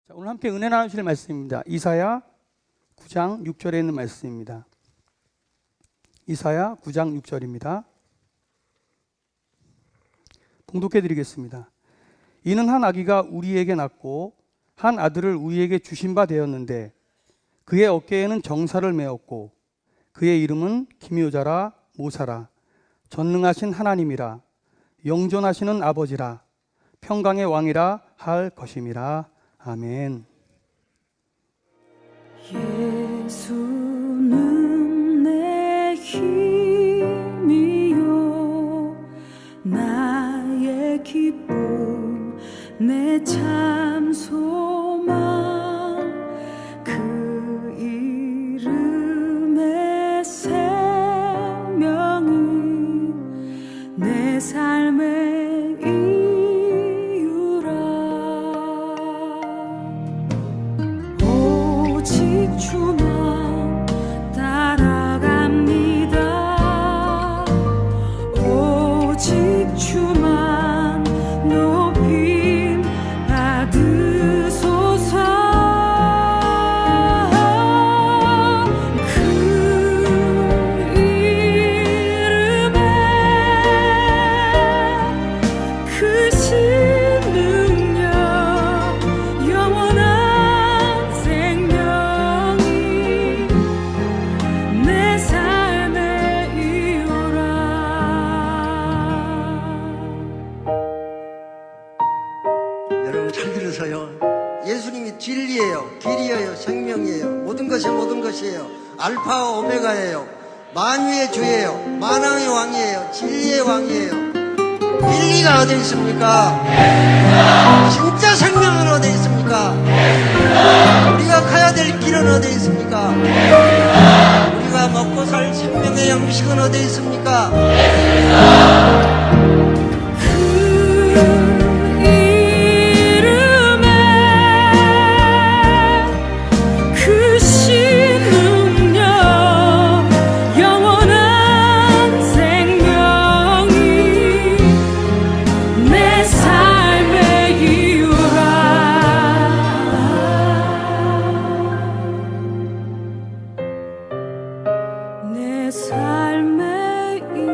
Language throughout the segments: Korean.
자, 오늘 함께 은혜 나누실 말씀입니다. 이사야 9장 6절에 있는 말씀입니다. 이사야 9장 6절입니다. 봉독해 드리겠습니다. 이는 한 아기가 우리에게 낳고 한 아들을 우리에게 주신 바 되었는데 그의 어깨에는 정사를 메었고 그의 이름은 기묘자라 모사라 전능하신 하나님이라 영존하시는 아버지라 평강의 왕이라 할 것임이라. 아멘. 예수는 내 힘이요 나의 기쁨 내 참 소망 그 이름의 생명은 내 삶의 이유라. 오직 주만 따라갑니다. 오직 주만 높임 받으소서. 그 이름에 크신 능력 영원한 생명이 내 삶의 이유라. 여러분 잘 들으세요. 예수님이 진리예요, 길이에요, 생명이에요. 모든 것이 모든 것이에요. 알파와 오메가예요. 만유의 주예요. 만왕의 왕이에요. 진리의 왕이에요. 진리가 어디 있습니까? 진짜 생명은 어디 있습니까? 우리가 가야 될 길은 어디 있습니까? 우리가 먹고 살 생명의 양식은 어디 있습니까? 그 이름에 크신 능력 영원한 생명이 내 삶의 이유라. 내 삶의 이유.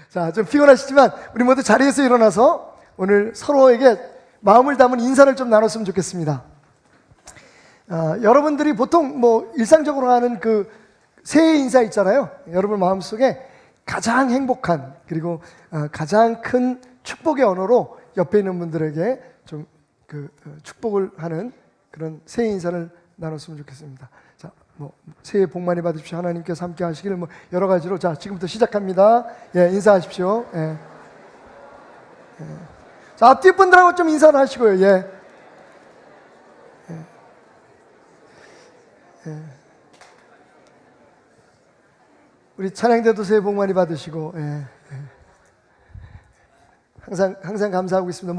자, 좀 피곤하시지만 우리 모두 자리에서 일어나서 오늘 서로에게 마음을 담은 인사를 좀 나눴으면 좋겠습니다. 여러분들이 보통 일상적으로 하는 그 새해 인사 있잖아요. 여러분 마음속에 가장 행복한 그리고 가장 큰 축복의 언어로 옆에 있는 분들에게 좀 축복을 하는 그런 새해 인사를 나눴으면 좋겠습니다. 자, 새해 복 많이 받으십시오. 하나님께서 함께 하시기를 여러 가지로. 자, 지금부터 시작합니다. 예, 인사하십시오. 예. 예. 자, 앞뒤 분들하고 좀 인사를 하시고요. 예. 예. 예. 우리 찬양대도 새해 복 많이 받으시고, 예. 예. 항상 감사하고 있습니다.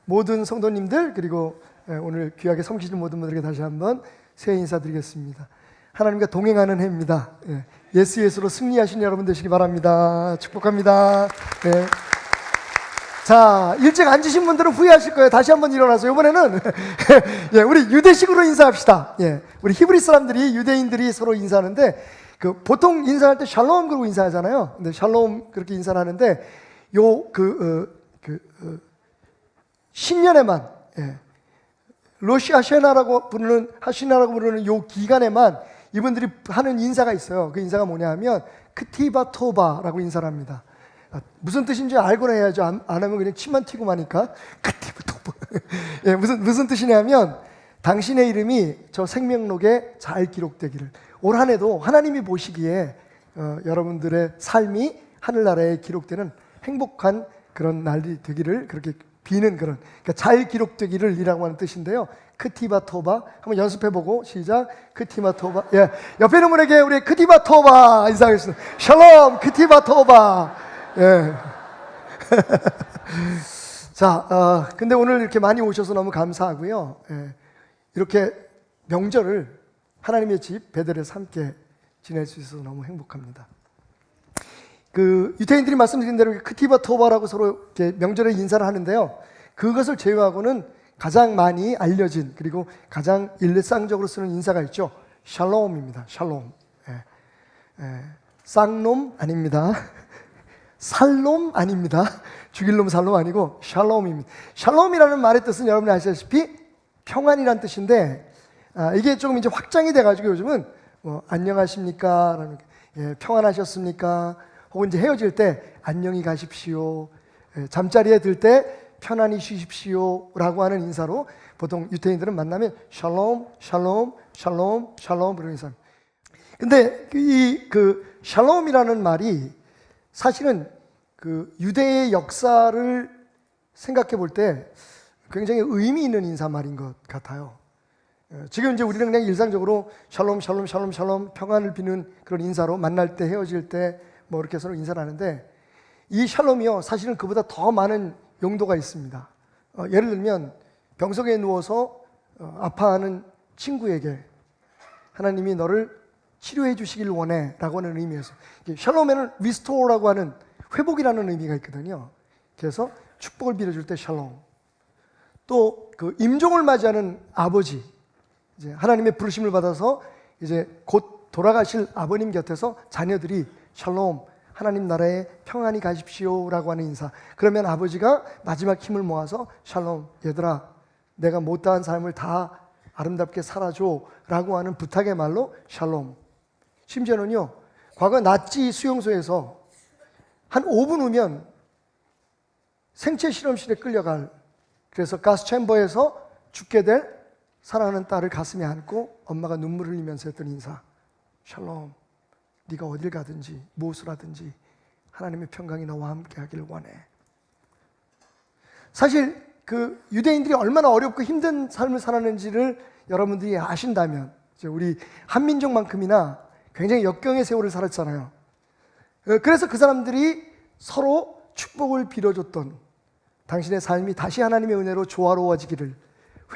모든 성도님들 그리고 오늘 귀하게 섬기시는 모든 분들에게 다시 한번 새해 인사드리겠습니다. 하나님과 동행하는 해입니다. 예수로 승리하신 여러분 되시기 바랍니다. 축복합니다. 네. 자, 일찍 앉으신 분들은 후회하실 거예요. 다시 한번 일어나서 이번에는 우리 유대식으로 인사합시다. 우리 히브리 사람들이 유대인들이 서로 인사하는데 보통 인사할 때 샬롬 그러고 인사하잖아요. 근데 샬롬 그렇게 인사를 하는데 신년에만 로시 하시나라고 부르는 요 기간에만 이분들이 하는 인사가 있어요. 그 인사가 뭐냐 하면 크티바 토바라고 인사를 합니다. 무슨 뜻인지 알고 해야죠. 안 하면 그냥 침만 튀고 마니까 크티바 토바. 무슨 뜻이냐면 당신의 이름이 저 생명록에 잘 기록되기를. 올 한 해도 하나님이 보시기에 여러분들의 삶이 하늘나라에 기록되는 행복한 그런 날이 되기를 그렇게 비는 그런, 그러니까 잘 기록되기를 이라고 하는 뜻인데요. 크티바 토바 한번 연습해보고 시작. 크티바 토바. 예, 옆에 있는 분에게 우리 크티바 토바 인사하겠습니다. 샬롬 크티바 토바. 예. 자, 근데 오늘 이렇게 많이 오셔서 너무 감사하고요. 예, 이렇게 명절을 하나님의 집 베델에서 함께 지낼 수 있어서 너무 행복합니다. 그 유태인들이 말씀드린 대로 크티바 토바라고 서로 이렇게 명절에 인사를 하는데요. 그것을 제외하고는 가장 많이 알려진 그리고 가장 일상적으로 쓰는 인사가 있죠. 샬롬입니다. 샬롬. 쌍놈 아닙니다. 살롬 아닙니다. 죽일 놈 살롬 아니고 샬롬입니다. 샬롬이라는 말의 뜻은 여러분이 아시다시피 평안이란 뜻인데 이게 조금 이제 확장이 돼가지고 요즘은 뭐 안녕하십니까? 라는 평안하셨습니까? 혹은 이제 헤어질 때 안녕히 가십시오. 잠자리에 들 때 편안히 쉬십시오. 라고 하는 인사로 보통 유태인들은 만나면 샬롬, 샬롬, 샬롬, 샬롬 그런 인사입니다. 근데 그 샬롬이라는 말이 사실은 그 유대의 역사를 생각해 볼 때 굉장히 의미 있는 인사말인 것 같아요. 지금 이제 우리는 그냥 일상적으로 샬롬, 샬롬, 샬롬, 샬롬 평안을 비는 그런 인사로 만날 때 헤어질 때 뭐 이렇게 서로 인사를 하는데 이 샬롬이요 사실은 그보다 더 많은 용도가 있습니다. 예를 들면 병석에 누워서 아파하는 친구에게 하나님이 너를 치료해 주시길 원해 라고 하는 의미에서 샬롬에는 리스토어라고 하는 회복이라는 의미가 있거든요. 그래서 축복을 빌어줄 때 샬롬. 또 그 임종을 맞이하는 아버지, 이제 하나님의 부르심을 받아서 이제 곧 돌아가실 아버님 곁에서 자녀들이 샬롬, 하나님 나라에 평안히 가십시오라고 하는 인사. 그러면 아버지가 마지막 힘을 모아서 샬롬, 얘들아, 내가 못다한 삶을 다 아름답게 살아줘라고 하는 부탁의 말로 샬롬. 심지어는요, 과거 나치 수용소에서 한 5분 후면 생체 실험실에 끌려갈, 그래서 가스 챔버에서 죽게 될 사랑하는 딸을 가슴에 안고 엄마가 눈물을 흘리면서 했던 인사. 샬롬, 네가 어딜 가든지 무엇을 하든지 하나님의 평강이 너와 함께 하기를 원해. 사실 그 유대인들이 얼마나 어렵고 힘든 삶을 살았는지를 여러분들이 아신다면, 우리 한민족만큼이나 굉장히 역경의 세월을 살았잖아요. 그래서 그 사람들이 서로 축복을 빌어줬던, 당신의 삶이 다시 하나님의 은혜로 조화로워지기를,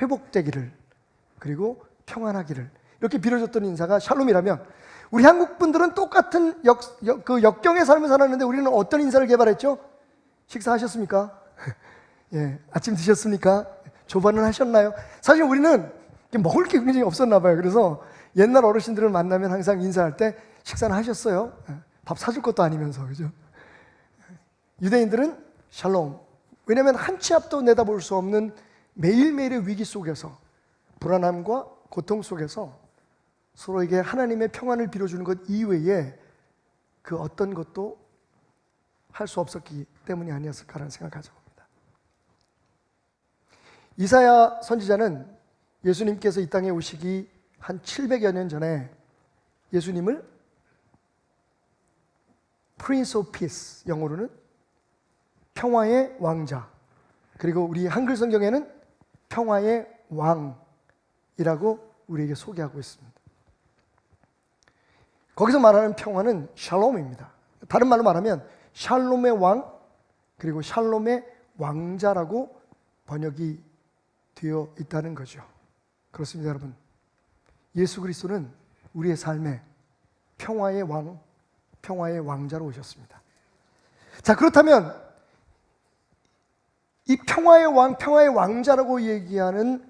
회복되기를, 그리고 평안하기를 이렇게 빌어줬던 인사가 샬롬이라면, 우리 한국 분들은 똑같은 그 역경의 삶을 살았는데 우리는 어떤 인사를 개발했죠? 식사하셨습니까? 예, 아침 드셨습니까? 조반은 하셨나요? 사실 우리는 먹을 게 굉장히 없었나 봐요. 그래서 옛날 어르신들을 만나면 항상 인사할 때 식사는 하셨어요? 밥 사줄 것도 아니면서, 그죠? 유대인들은 샬롬. 왜냐하면 한 치 앞도 내다볼 수 없는 매일매일의 위기 속에서, 불안함과 고통 속에서 서로에게 하나님의 평안을 빌어주는 것 이외에 그 어떤 것도 할 수 없었기 때문이 아니었을까라는 생각을 가져봅니다. 이사야 선지자는 예수님께서 이 땅에 오시기 한 700여 년 전에 예수님을 Prince of Peace, 영어로는 평화의 왕자, 그리고 우리 한글 성경에는 평화의 왕이라고 우리에게 소개하고 있습니다. 거기서 말하는 평화는 샬롬입니다. 다른 말로 말하면 샬롬의 왕, 그리고 샬롬의 왕자라고 번역이 되어 있다는 거죠. 그렇습니다, 여러분. 예수 그리스도는 우리의 삶에 평화의 왕, 평화의 왕자로 오셨습니다. 자, 그렇다면 이 평화의 왕, 평화의 왕자라고 얘기하는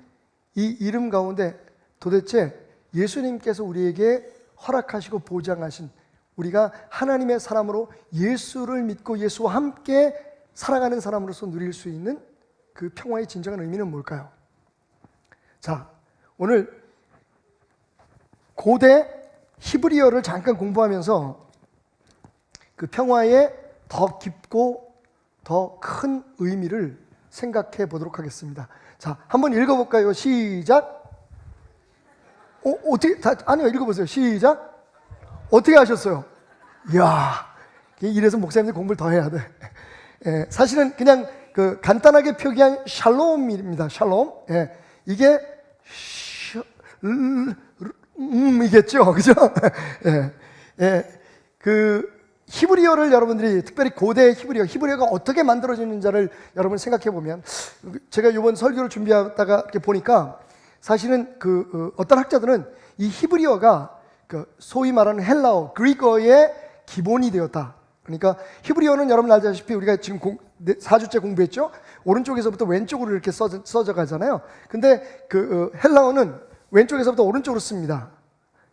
이 이름 가운데 도대체 예수님께서 우리에게 허락하시고 보장하신, 우리가 하나님의 사람으로 예수를 믿고 예수와 함께 살아가는 사람으로서 누릴 수 있는 그 평화의 진정한 의미는 뭘까요? 자, 오늘 고대 히브리어를 잠깐 공부하면서 그 평화의 더 깊고 더 큰 의미를 생각해 보도록 하겠습니다. 자, 한번 읽어볼까요? 시작. 어떻게, 아니요, 읽어보세요. 시작. 어떻게 하셨어요? 이야, 이래서 목사님들 공부를 더 해야 돼. 예, 사실은 그냥 그 간단하게 표기한 샬롬입니다. 샬롬. 예, 이게 이겠죠, 그죠? 예, 예, 그 히브리어를 여러분들이, 특별히 고대 히브리어가 어떻게 만들어지는지를 여러분 생각해 보면, 제가 이번 설교를 준비하다가 이렇게 보니까 사실은 어떤 학자들은 이 히브리어가 그 소위 말하는 헬라어, 그리거의 기본이 되었다. 그러니까 히브리어는 여러분 알다시피 우리가 지금 4주째 공부했죠. 오른쪽에서부터 왼쪽으로 이렇게 써져 가잖아요. 근데 그 헬라어는 왼쪽에서부터 오른쪽으로 씁니다.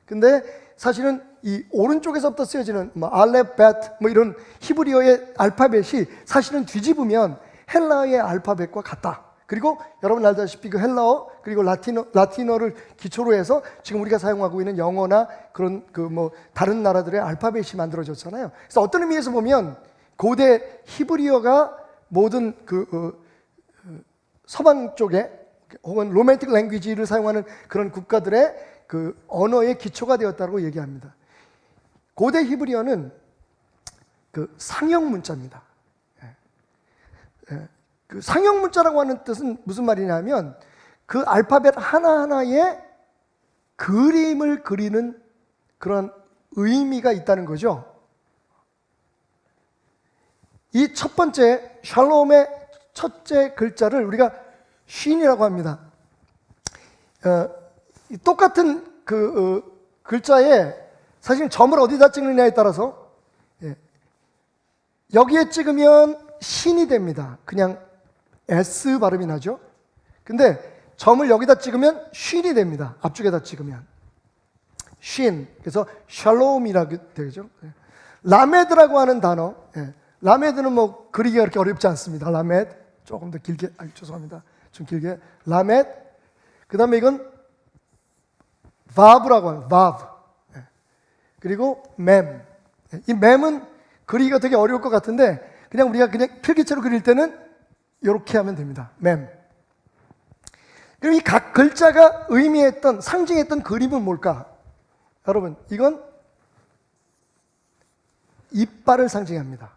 근데 사실은 이 오른쪽에서부터 쓰여지는 뭐 알렙, 벳 뭐 이런 히브리어의 알파벳이 사실은 뒤집으면 헬라어의 알파벳과 같다. 그리고 여러분 알다시피 그 헬라어 그리고 라틴어를 기초로 해서 지금 우리가 사용하고 있는 영어나 그런 그 뭐 다른 나라들의 알파벳이 만들어졌잖아요. 그래서 어떤 의미에서 보면 고대 히브리어가 모든 서방 쪽에 혹은 로맨틱 랭귀지를 사용하는 그런 국가들의 그 언어의 기초가 되었다고 얘기합니다. 고대 히브리어는 그 상형 문자입니다. 그 상형 문자라고 하는 뜻은 무슨 말이냐면 그 알파벳 하나하나에 그림을 그리는 그런 의미가 있다는 거죠. 이 첫 번째 샬롬의 첫째 글자를 우리가 쉰이라고 합니다. 똑같은 글자에 사실 점을 어디다 찍느냐에 따라서 여기에 찍으면 신이 됩니다. 그냥 S 발음이 나죠. 근데 점을 여기다 찍으면 쉰이 됩니다. 앞쪽에다 찍으면 쉰. 그래서 샬롬이라고 되죠. 라메드라고 하는 단어. 라메드는 뭐 그리기가 그렇게 어렵지 않습니다. 라메드 조금 더 길게, 죄송합니다. 좀 길게 라메드. 그 다음에 이건 바브라고 하는 바브. 그리고 맴. 이 맴은 그리기가 되게 어려울 것 같은데 그냥 우리가 그냥 필기체로 그릴 때는 이렇게 하면 됩니다. 맴. 그럼 이 각 글자가 의미했던 상징했던 그림은 뭘까? 여러분, 이건 이빨을 상징합니다.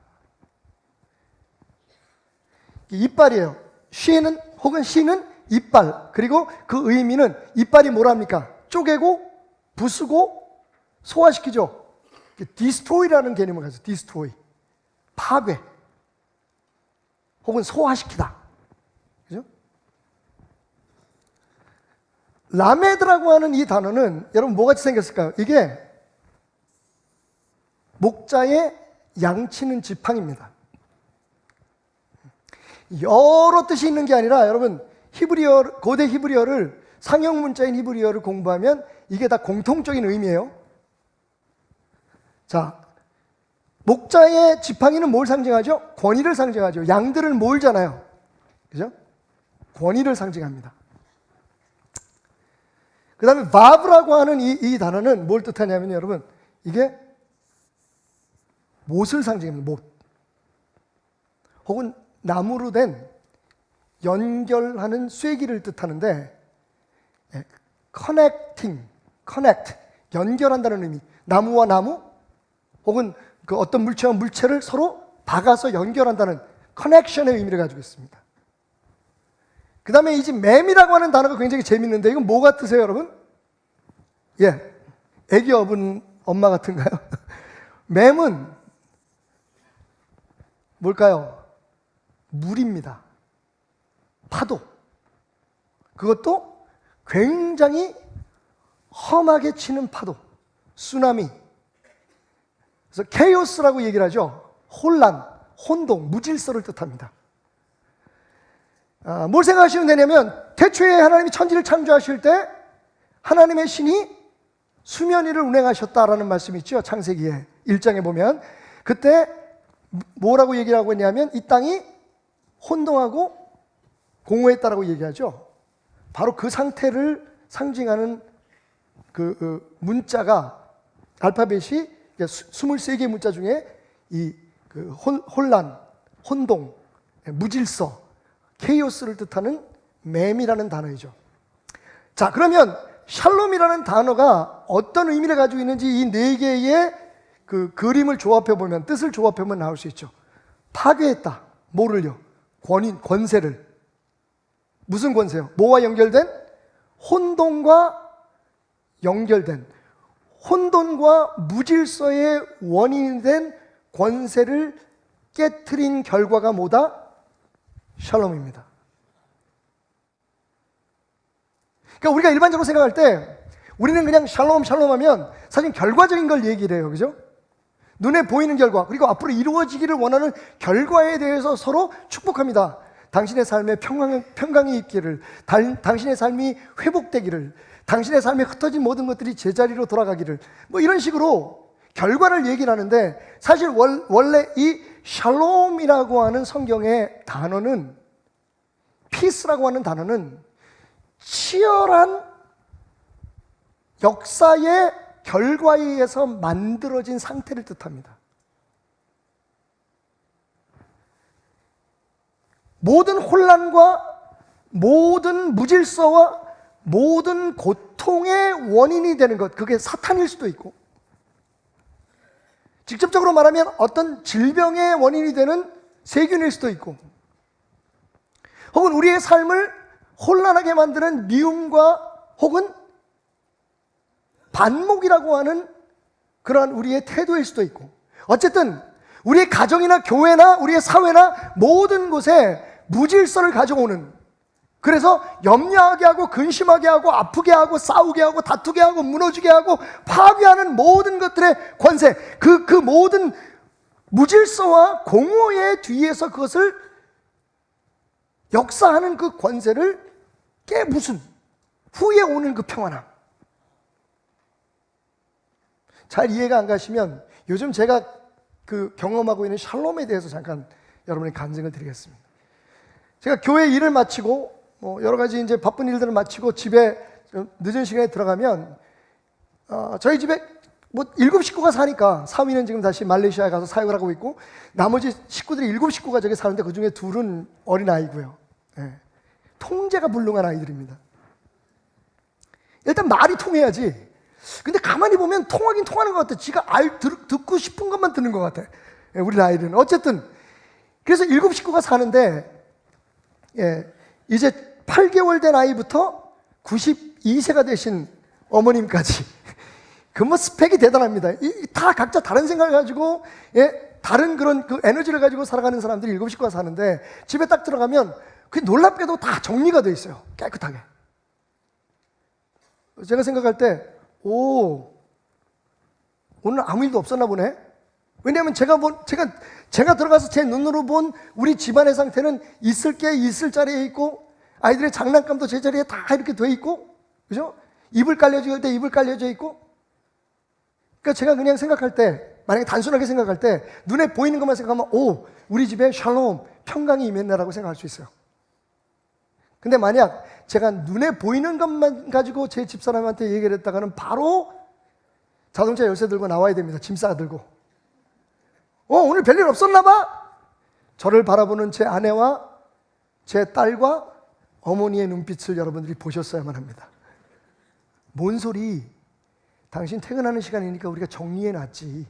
이빨이에요. 쉬는 혹은 시는 이빨. 그리고 그 의미는 이빨이 뭐랍니까? 쪼개고 부수고 소화시키죠. 디스트로이라는 개념을 가지고 디스트로이. 파괴. 혹은 소화시키다. 그죠? 라메드라고 하는 이 단어는 여러분 뭐같이 생겼을까요? 이게 목자의 양치는 지팡이입니다. 여러 뜻이 있는 게 아니라 여러분 고대 히브리어를 상형 문자인 히브리어를 공부하면 이게 다 공통적인 의미예요. 자, 목자의 지팡이는 뭘 상징하죠? 권위를 상징하죠. 양들을 몰잖아요. 그죠? 권위를 상징합니다. 그 다음에 바브라고 하는 이 단어는 뭘 뜻하냐면 여러분 이게 못을 상징합니다. 못. 혹은 나무로 된 연결하는 쇠기를 뜻하는데 connect, 연결한다는 의미. 나무와 나무 혹은 그 어떤 물체와 물체를 서로 박아서 연결한다는 커넥션의 의미를 가지고 있습니다. 그 다음에 이제 맴이라고 하는 단어가 굉장히 재밌는데 이건 뭐 같으세요 여러분? 애기 업은 엄마 같은가요? 맴은 뭘까요? 물입니다. 파도. 그것도 굉장히 험하게 치는 파도. 쓰나미. 그래서 케이오스라고 얘기를 하죠. 혼란, 혼동, 무질서를 뜻합니다. 뭘 생각하시면 되냐면 태초에 하나님이 천지를 창조하실 때 하나님의 신이 수면 위를 운행하셨다라는 말씀이 있죠. 창세기에 1장에 보면 그때 뭐라고 얘기를 하고 있냐면 이 땅이 혼동하고 공허했다라고 얘기하죠. 바로 그 상태를 상징하는 그 문자가 알파벳이 23개의 문자 중에 이 혼란, 혼동, 무질서, 케이오스를 뜻하는 맴이라는 단어이죠. 자, 그러면 샬롬이라는 단어가 어떤 의미를 가지고 있는지 이 네 개의 그 그림을 조합해 보면 뜻을 조합해 보면 나올 수 있죠. 파괴했다. 뭐를요? 권세를. 무슨 권세요? 뭐와 연결된? 혼돈과 연결된 혼돈과 무질서의 원인이 된 권세를 깨트린 결과가 뭐다? 샬롬입니다. 그러니까 우리가 일반적으로 생각할 때 우리는 그냥 샬롬 샬롬 하면 사실 결과적인 걸 얘기를 해요. 그죠? 눈에 보이는 결과, 그리고 앞으로 이루어지기를 원하는 결과에 대해서 서로 축복합니다. 당신의 삶에 평강이 있기를, 당신의 삶이 회복되기를, 당신의 삶에 흩어진 모든 것들이 제자리로 돌아가기를, 뭐 이런 식으로 결과를 얘기를 하는데, 사실 원래 이 샬롬이라고 하는 성경의 단어는, 피스라고 하는 단어는 치열한 역사의 결과에 의해서 만들어진 상태를 뜻합니다. 모든 혼란과 모든 무질서와 모든 고통의 원인이 되는 것, 그게 사탄일 수도 있고, 직접적으로 말하면 어떤 질병의 원인이 되는 세균일 수도 있고, 혹은 우리의 삶을 혼란하게 만드는 미움과 혹은 반목이라고 하는 그러한 우리의 태도일 수도 있고, 어쨌든 우리의 가정이나 교회나 우리의 사회나 모든 곳에 무질서를 가져오는, 그래서 염려하게 하고 근심하게 하고 아프게 하고 싸우게 하고 다투게 하고 무너지게 하고 파괴하는 모든 것들의 권세, 그 모든 무질서와 공허의 뒤에서 그것을 역사하는 그 권세를 깨부순 후에 오는 그 평안함. 잘 이해가 안 가시면 요즘 제가 그 경험하고 있는 샬롬에 대해서 잠깐 여러분의 간증을 드리겠습니다. 제가 교회 일을 마치고 여러 가지 이제 바쁜 일들을 마치고 집에 좀 늦은 시간에 들어가면 저희 집에 7 식구가 사니까, 사위는 지금 다시 말레이시아에 가서 사역을 하고 있고, 나머지 식구들이 7 식구가 저기 사는데 그 중에 2은 어린 아이고요. 예. 통제가 불능한 아이들입니다. 일단 말이 통해야지. 근데 가만히 보면 통하긴 통하는 것 같아. 지가 듣고 싶은 것만 듣는 것 같아. 예, 우리 아이들은. 어쨌든 그래서 7 식구가 사는데, 예, 이제 8개월 된 아이부터 92세가 되신 어머님까지 그 스펙이 대단합니다. 다 각자 다른 생각을 가지고, 예, 다른 그런 그 에너지를 가지고 살아가는 사람들이 7 식구가 사는데, 집에 딱 들어가면 그 놀랍게도 다 정리가 돼 있어요. 깨끗하게. 제가 생각할 때, 오늘 아무 일도 없었나 보네. 왜냐하면 제가 들어가서 제 눈으로 본 우리 집안의 상태는 있을 게 있을 자리에 있고, 아이들의 장난감도 제자리에 다 이렇게 돼 있고, 그죠? 이불 깔려져 있을 때 이불 깔려져 있고. 그러니까 제가 그냥 생각할 때, 만약에 단순하게 생각할 때 눈에 보이는 것만 생각하면 우리 집에 샬롬, 평강이 임했네라고 생각할 수 있어요. 근데 만약 제가 눈에 보이는 것만 가지고 제 집사람한테 얘기를 했다가는 바로 자동차 열쇠 들고 나와야 됩니다. 짐 싸 들고. 오늘 별일 없었나 봐? 저를 바라보는 제 아내와 제 딸과 어머니의 눈빛을 여러분들이 보셨어야만 합니다. 뭔 소리? 당신 퇴근하는 시간이니까 우리가 정리해놨지.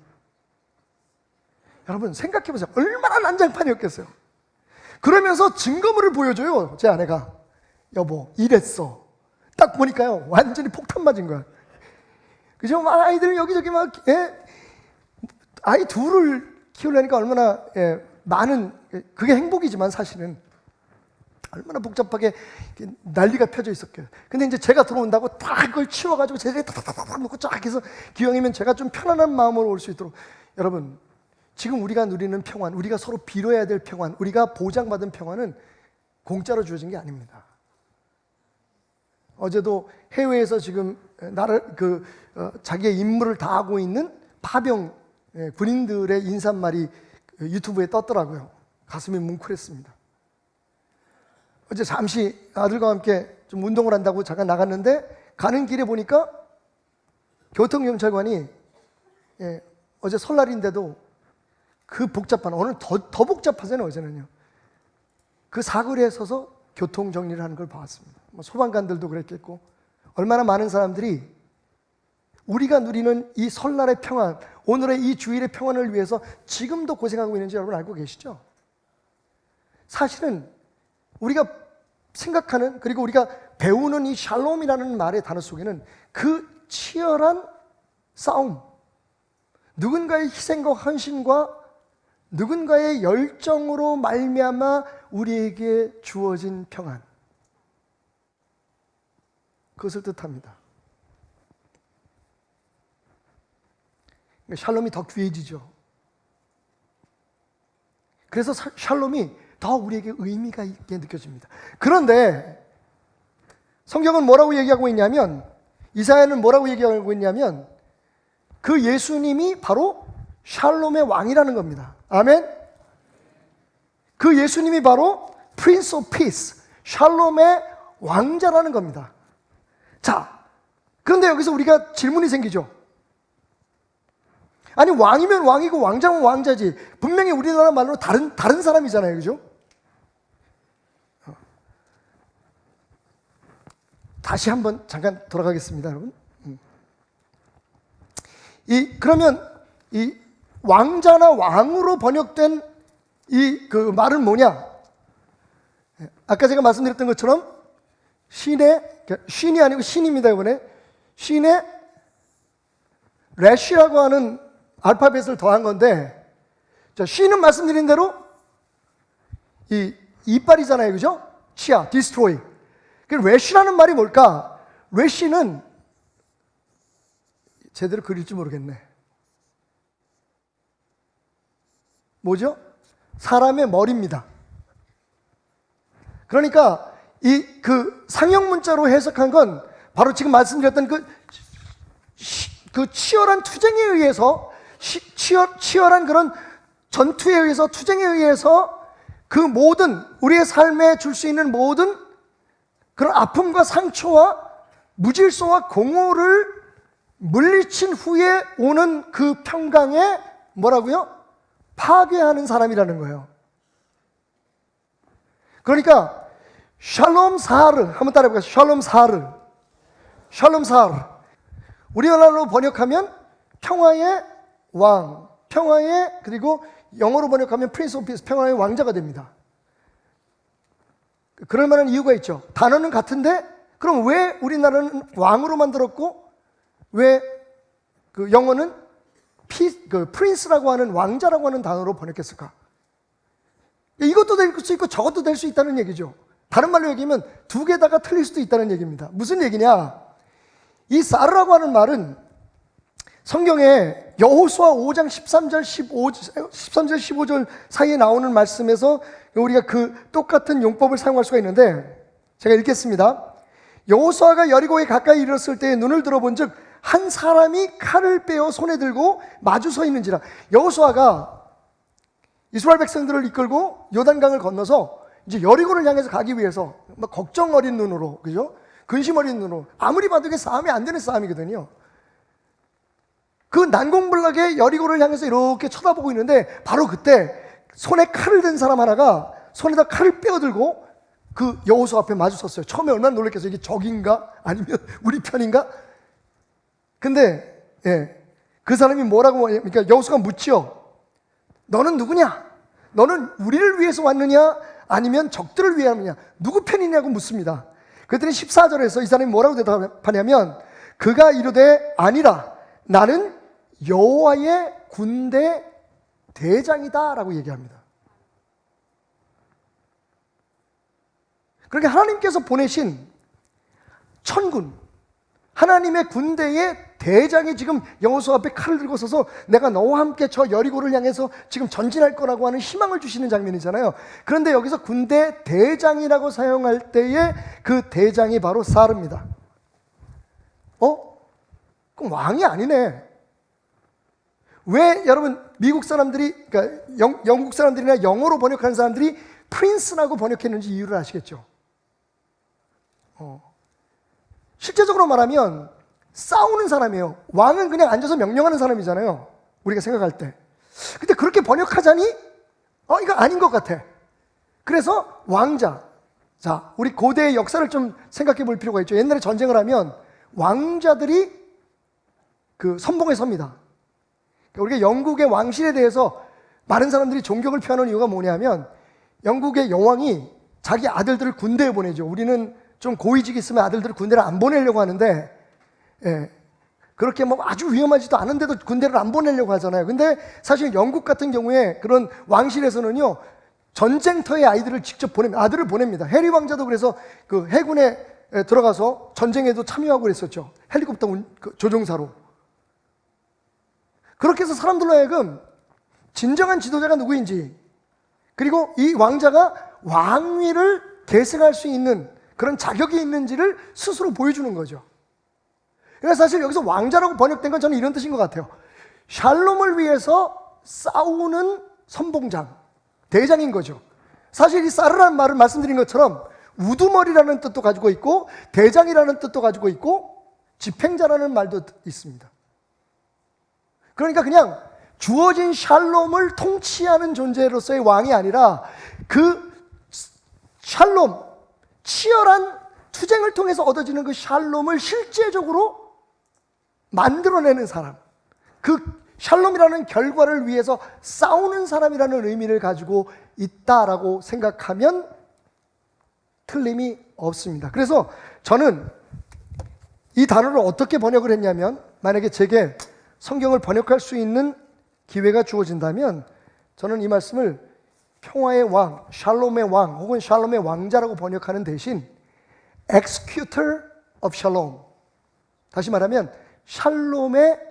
여러분 생각해보세요. 얼마나 난장판이었겠어요. 그러면서 증거물을 보여줘요. 제 아내가. 여보 이랬어. 딱 보니까요 완전히 폭탄 맞은 거야. 그죠? 막 아이들 여기저기 막, 아이 2을 키우려니까 얼마나 많은, 그게 행복이지만 사실은 얼마나 복잡하게 난리가 펴져 있었게요. 근데 이제 제가 들어온다고 다 그걸 치워가지고 제자리에 다다다닥 놓고 쫙 해서, 기왕이면 제가 좀 편안한 마음으로 올 수 있도록. 여러분 지금 우리가 누리는 평안, 우리가 서로 빌어야 될 평안, 우리가 보장받은 평안은 공짜로 주어진 게 아닙니다. 어제도 해외에서 지금 자기의 임무를 다하고 있는 파병 군인들의 인사말이 유튜브에 떴더라고요. 가슴이 뭉클했습니다. 어제 잠시 아들과 함께 좀 운동을 한다고 잠깐 나갔는데, 가는 길에 보니까 교통경찰관이, 어제 설날인데도 그 복잡한, 오늘 더 복잡하잖아요. 어제는요. 그 사거리에 서서 교통 정리를 하는 걸 봤습니다. 소방관들도 그랬겠고, 얼마나 많은 사람들이 우리가 누리는 이 설날의 평안, 오늘의 이 주일의 평안을 위해서 지금도 고생하고 있는지 여러분 알고 계시죠? 사실은 우리가 생각하는, 그리고 우리가 배우는 이 샬롬이라는 말의 단어 속에는 그 치열한 싸움, 누군가의 희생과 헌신과 누군가의 열정으로 말미암아 우리에게 주어진 평안, 그것을 뜻합니다. 샬롬이 더 귀해지죠. 그래서 샬롬이 더 우리에게 의미가 있게 느껴집니다. 그런데 성경은 뭐라고 얘기하고 있냐면, 이사야는 뭐라고 얘기하고 있냐면, 그 예수님이 바로 샬롬의 왕이라는 겁니다. 아멘? 그 예수님이 바로 Prince of Peace, 샬롬의 왕자라는 겁니다. 자, 그런데 여기서 우리가 질문이 생기죠. 아니, 왕이면 왕이고 왕자면 왕자지. 분명히 우리나라 말로 다른 사람이잖아요. 그죠? 다시 한번 잠깐 돌아가겠습니다, 여러분. 그러면 이 왕자나 왕으로 번역된 그 말은 뭐냐? 아까 제가 말씀드렸던 것처럼 신이 아니고 신입니다, 이번에. 신의 래쉬라고 하는 알파벳을 더한 건데, 자, 신은 말씀드린 대로 이 이빨이잖아요, 그죠? 치아, destroy. 래쉬라는 말이 뭘까? 래쉬는 제대로 그릴지 모르겠네. 뭐죠? 사람의 머리입니다. 그러니까 그 상형 문자로 해석한 건 바로 지금 말씀드렸던 그 치열한 투쟁에 의해서, 치열한 그런 전투에 의해서, 투쟁에 의해서 그 모든 우리의 삶에 줄 수 있는 모든 그런 아픔과 상처와 무질서와 공허를 물리친 후에 오는 그 평강에 뭐라고요? 파괴하는 사람이라는 거예요. 그러니까 샬롬 사르, 한번 따라해볼까요? 샬롬 사르. 샬롬 사르. 우리나라로 번역하면 평화의 왕, 평화의, 그리고 영어로 번역하면 프린스 오브 피스, 평화의 왕자가 됩니다. 그럴 만한 이유가 있죠. 단어는 같은데 그럼 왜 우리나라는 왕으로 만들었고 왜 그 영어는 프린스라고 하는 왕자라고 하는 단어로 번역했을까? 이것도 될 수 있고 저것도 될 수 있다는 얘기죠. 다른 말로 얘기하면 두 개다가 틀릴 수도 있다는 얘기입니다. 무슨 얘기냐? 이 사르라고 하는 말은 성경에 여호수아 5장 13절 15절 사이에 나오는 말씀에서 우리가 그 똑같은 용법을 사용할 수가 있는데, 제가 읽겠습니다. 여호수아가 여리고에 가까이 이르렀을 때에 눈을 들어본즉 한 사람이 칼을 빼어 손에 들고 마주 서 있는지라. 여호수아가 이스라엘 백성들을 이끌고 요단강을 건너서 이제 여리고를 향해서 가기 위해서 막 걱정 어린 눈으로, 그죠? 근심 어린 눈으로, 아무리 봐도 이게 싸움이 안 되는 싸움이거든요. 그 난공불락의 여리고를 향해서 이렇게 쳐다보고 있는데 바로 그때 손에 칼을 든 사람 하나가 손에다 칼을 빼어들고 그 여호수아 앞에 마주 섰어요. 처음에 얼마나 놀랐겠어요. 이게 적인가? 아니면 우리 편인가? 근데 그 사람이 뭐라고 하냐면, 그러니까 여호수아가 묻지요. 너는 누구냐? 너는 우리를 위해서 왔느냐? 아니면 적들을 위해 왔느냐? 누구 편이냐고 묻습니다. 그랬더니 14절에서 이 사람이 뭐라고 대답하냐면, 그가 이르되 아니라 나는 여호와의 군대 대장이다 라고 얘기합니다. 그러니까 하나님께서 보내신 천군, 하나님의 군대의 대장이 지금 여호수아 앞에 칼을 들고 서서 내가 너와 함께 저 여리고를 향해서 지금 전진할 거라고 하는 희망을 주시는 장면이잖아요. 그런데 여기서 군대 대장이라고 사용할 때의 그 대장이 바로 사르입니다. 그럼 왕이 아니네. 왜 여러분 미국 사람들이, 그러니까 영국 사람들이나 영어로 번역하는 사람들이 프린스라고 번역했는지 이유를 아시겠죠? 실제적으로 말하면 싸우는 사람이에요. 왕은 그냥 앉아서 명령하는 사람이잖아요, 우리가 생각할 때. 근데 그렇게 번역하자니 이거 아닌 것 같아. 그래서 왕자. 자, 우리 고대의 역사를 좀 생각해 볼 필요가 있죠. 옛날에 전쟁을 하면 왕자들이 그 선봉에 섭니다. 우리가 영국의 왕실에 대해서 많은 사람들이 존경을 표하는 이유가 뭐냐면, 영국의 여왕이 자기 아들들을 군대에 보내죠. 우리는 좀 고위직이 있으면 아들들을 군대를 안 보내려고 하는데, 그렇게 뭐 아주 위험하지도 않은데도 군대를 안 보내려고 하잖아요. 근데 사실 영국 같은 경우에 그런 왕실에서는요, 전쟁터에 아이들을 직접 아들을 보냅니다. 해리 왕자도 그래서 그 해군에 들어가서 전쟁에도 참여하고 그랬었죠. 헬리콥터 조종사로. 그렇게 해서 사람들로 하여금 진정한 지도자가 누구인지, 그리고 이 왕자가 왕위를 계승할 수 있는 그런 자격이 있는지를 스스로 보여주는 거죠. 그러니까 사실 여기서 왕자라고 번역된 건 저는 이런 뜻인 것 같아요. 샬롬을 위해서 싸우는 선봉장, 대장인 거죠. 사실 이 사르라는 말을 말씀드린 것처럼 우두머리라는 뜻도 가지고 있고 대장이라는 뜻도 가지고 있고 집행자라는 말도 있습니다. 그러니까 그냥 주어진 샬롬을 통치하는 존재로서의 왕이 아니라 그 샬롬, 치열한 투쟁을 통해서 얻어지는 그 샬롬을 실제적으로 만들어내는 사람, 그 샬롬이라는 결과를 위해서 싸우는 사람이라는 의미를 가지고 있다라고 생각하면 틀림이 없습니다. 그래서 저는 이 단어를 어떻게 번역을 했냐면, 만약에 제게 성경을 번역할 수 있는 기회가 주어진다면 저는 이 말씀을 평화의 왕, 샬롬의 왕 혹은 샬롬의 왕자라고 번역하는 대신 Executor of Shalom, 다시 말하면 샬롬의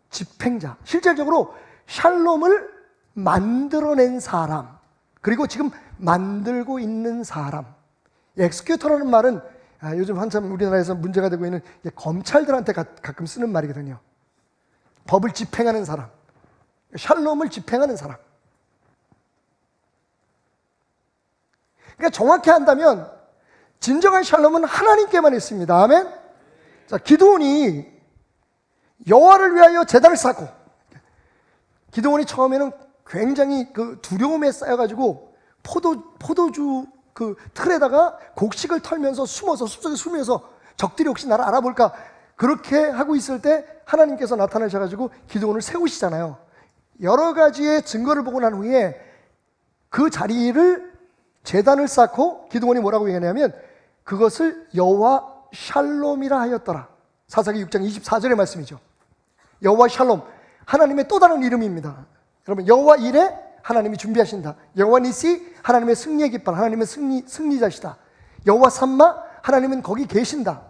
집행자, 실질적으로 샬롬을 만들어낸 사람, 그리고 지금 만들고 있는 사람. 엑스큐터라는 말은 요즘 한참 우리나라에서 문제가 되고 있는 검찰들한테 가끔 쓰는 말이거든요. 법을 집행하는 사람, 샬롬을 집행하는 사람. 그러니까 정확히 한다면 진정한 샬롬은 하나님께만 있습니다. 아멘. 자, 기드온이 여호와를 위하여 제단을 쌓고, 기드온이 처음에는 굉장히 그 두려움에 쌓여가지고 포도주 그 틀에다가 곡식을 털면서 숨어서, 숲속에 숨어서 적들이 혹시 나를 알아볼까, 그렇게 하고 있을 때 하나님께서 나타나셔가지고 기드온을 세우시잖아요. 여러 가지의 증거를 보고 난 후에 그 자리를 제단을 쌓고 기드온이 뭐라고 얘기하냐면 그것을 여호와 샬롬이라 하였더라. 사사기 6장 24절의 말씀이죠. 여호와 샬롬, 하나님의 또 다른 이름입니다. 여러분, 여호와 이레, 하나님이 준비하신다. 여호와 니시, 하나님의 승리의 깃발, 하나님은 승리자시다. 여호와 삼마, 하나님은 거기 계신다.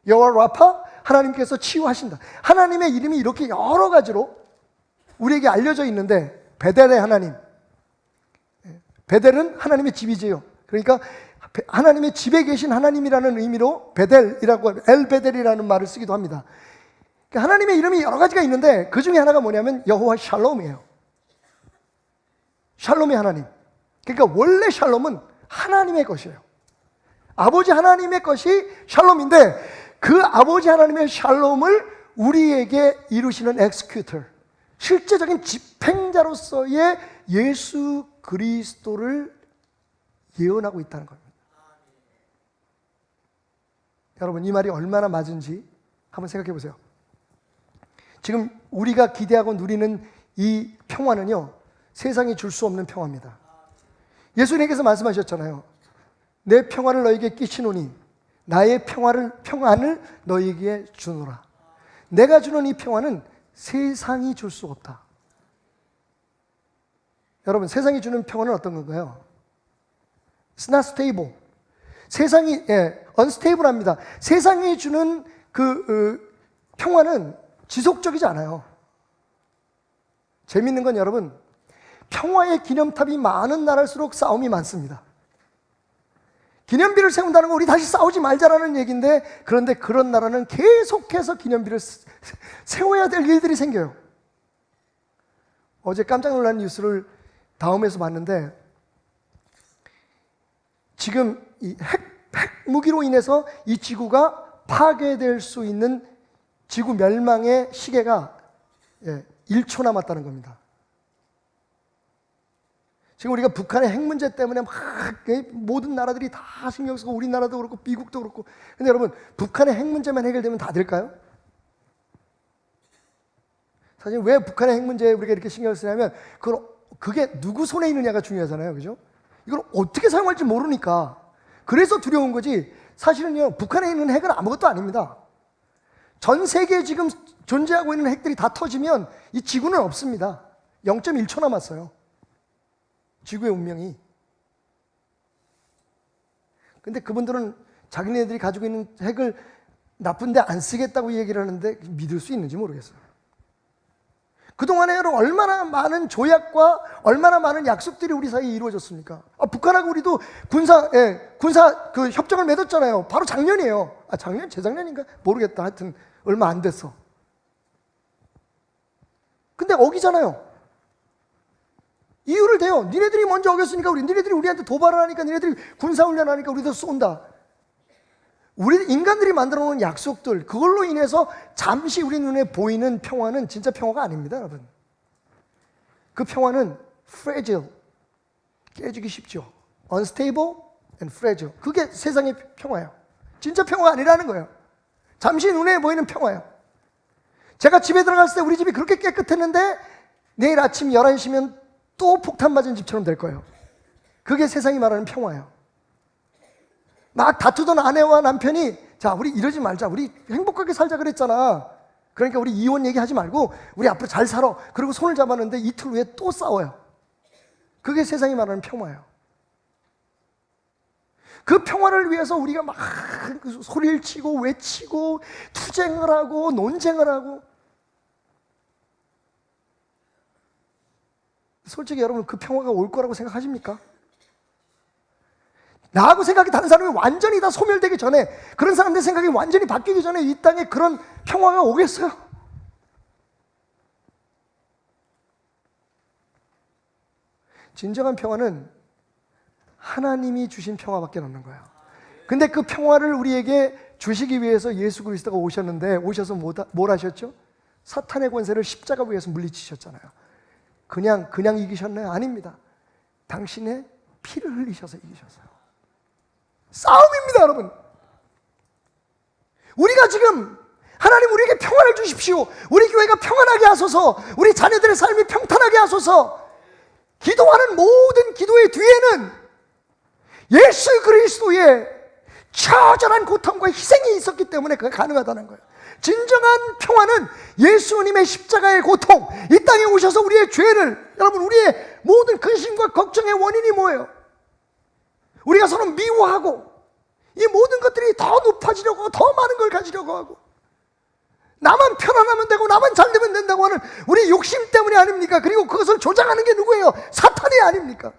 여호와 라파, 하나님께서 치유하신다. 하나님의 이름이 이렇게 여러 가지로 우리에게 알려져 있는데, 베델의 하나님, 베델은 하나님의 집이지요. 그러니까 하나님의 집에 계신 하나님이라는 의미로 베델이라고, 엘베델이라는 말을 쓰기도 합니다. 그러니까 하나님의 이름이 여러 가지가 있는데 그 중에 하나가 뭐냐면 여호와 샬롬이에요. 샬롬의 하나님. 그러니까 원래 샬롬은 하나님의 것이에요. 아버지 하나님의 것이 샬롬인데 그 아버지 하나님의 샬롬을 우리에게 이루시는 엑스큐터, 실제적인 집행자로서의 예수 그리스도를 예언하고 있다는 겁니다. 여러분, 이 말이 얼마나 맞은지 한번 생각해 보세요. 지금 우리가 기대하고 누리는 이 평화는요, 세상이 줄 수 없는 평화입니다. 예수님께서 말씀하셨잖아요. 내 평화를 너에게 끼치노니 나의 평안을 너에게 주노라. 내가 주는 이 평화는 세상이 줄 수 없다. 여러분, 세상이 주는 평화는 어떤 건가요? It's not stable. 세상이 unstable합니다. 세상이 주는 평화는 지속적이지 않아요. 재밌는 건 여러분, 평화의 기념탑이 많은 나라일수록 싸움이 많습니다. 기념비를 세운다는 건 우리 다시 싸우지 말자라는 얘기인데, 그런데 그런 나라는 계속해서 기념비를 세워야 될 일들이 생겨요. 어제 깜짝 놀란 뉴스를 다음에서 봤는데, 지금 이 핵 무기로 인해서 이 지구가 파괴될 수 있는 지구 멸망의 시계가 1초 남았다는 겁니다. 지금 우리가 북한의 핵 문제 때문에 막 모든 나라들이 다 신경 쓰고, 우리나라도 그렇고 미국도 그렇고. 근데 여러분, 북한의 핵 문제만 해결되면 다 될까요? 사실 왜 북한의 핵 문제에 우리가 이렇게 신경을 쓰냐면 그게 누구 손에 있느냐가 중요하잖아요. 그죠? 이걸 어떻게 사용할지 모르니까. 그래서 두려운 거지. 사실은요, 북한에 있는 핵은 아무것도 아닙니다. 전 세계에 지금 존재하고 있는 핵들이 다 터지면 이 지구는 없습니다. 0.1초 남았어요. 지구의 운명이. 근데 그분들은 자기네들이 가지고 있는 핵을 나쁜데 안 쓰겠다고 얘기를 하는데 믿을 수 있는지 모르겠어요. 그동안에 여러분 얼마나 많은 조약과 얼마나 많은 약속들이 우리 사이에 이루어졌습니까? 북한하고 우리도 군사 그 협정을 맺었잖아요. 바로 작년이에요. 작년? 재작년인가? 모르겠다. 하여튼 얼마 안 됐어. 근데 어기잖아요. 이유를 대요. 니네들이 먼저 어겼으니까 니네들이 우리한테 도발을 하니까, 니네들이 군사훈련 하니까 우리도 쏜다. 우리 인간들이 만들어 놓은 약속들, 그걸로 인해서 잠시 우리 눈에 보이는 평화는 진짜 평화가 아닙니다, 여러분. 그 평화는 fragile, 깨지기 쉽죠. unstable and fragile. 그게 세상의 평화예요. 진짜 평화가 아니라는 거예요. 잠시 눈에 보이는 평화예요. 제가 집에 들어갔을 때 우리 집이 그렇게 깨끗했는데 내일 아침 11시면 또 폭탄 맞은 집처럼 될 거예요. 그게 세상이 말하는 평화예요. 막 다투던 아내와 남편이, 자, 우리 이러지 말자. 우리 행복하게 살자 그랬잖아. 그러니까 우리 이혼 얘기하지 말고 우리 앞으로 잘 살아. 그리고 손을 잡았는데 이틀 후에 또 싸워요. 그게 세상이 말하는 평화예요. 그 평화를 위해서 우리가 막 소리를 치고 외치고 투쟁을 하고 논쟁을 하고. 솔직히 여러분, 그 평화가 올 거라고 생각하십니까? 나하고 생각이 다른 사람이 완전히 다 소멸되기 전에, 그런 사람들 생각이 완전히 바뀌기 전에 이 땅에 그런 평화가 오겠어요? 진정한 평화는 하나님이 주신 평화밖에 없는 거예요. 근데 그 평화를 우리에게 주시기 위해서 예수 그리스도가 오셨는데, 오셔서 뭘 하셨죠? 사탄의 권세를 십자가 위에서 물리치셨잖아요. 그냥 이기셨나요? 아닙니다. 당신의 피를 흘리셔서 이기셨어요. 싸움입니다, 여러분. 우리가 지금 하나님 우리에게 평안을 주십시오, 우리 교회가 평안하게 하소서, 우리 자녀들의 삶이 평탄하게 하소서, 기도하는 모든 기도의 뒤에는 예수 그리스도의 처절한 고통과 희생이 있었기 때문에 그게 가능하다는 거예요. 진정한 평화는 예수님의 십자가의 고통, 이 땅에 오셔서 우리의 죄를, 여러분, 우리의 모든 근심과 걱정의 원인이 뭐예요? 우리가 서로 미워하고 이 모든 것들이 더 높아지려고, 더 많은 걸 가지려고 하고, 나만 편안하면 되고 나만 잘 되면 된다고 하는 우리 욕심 때문이 아닙니까? 그리고 그것을 조장하는 게 누구예요? 사탄이 아닙니까?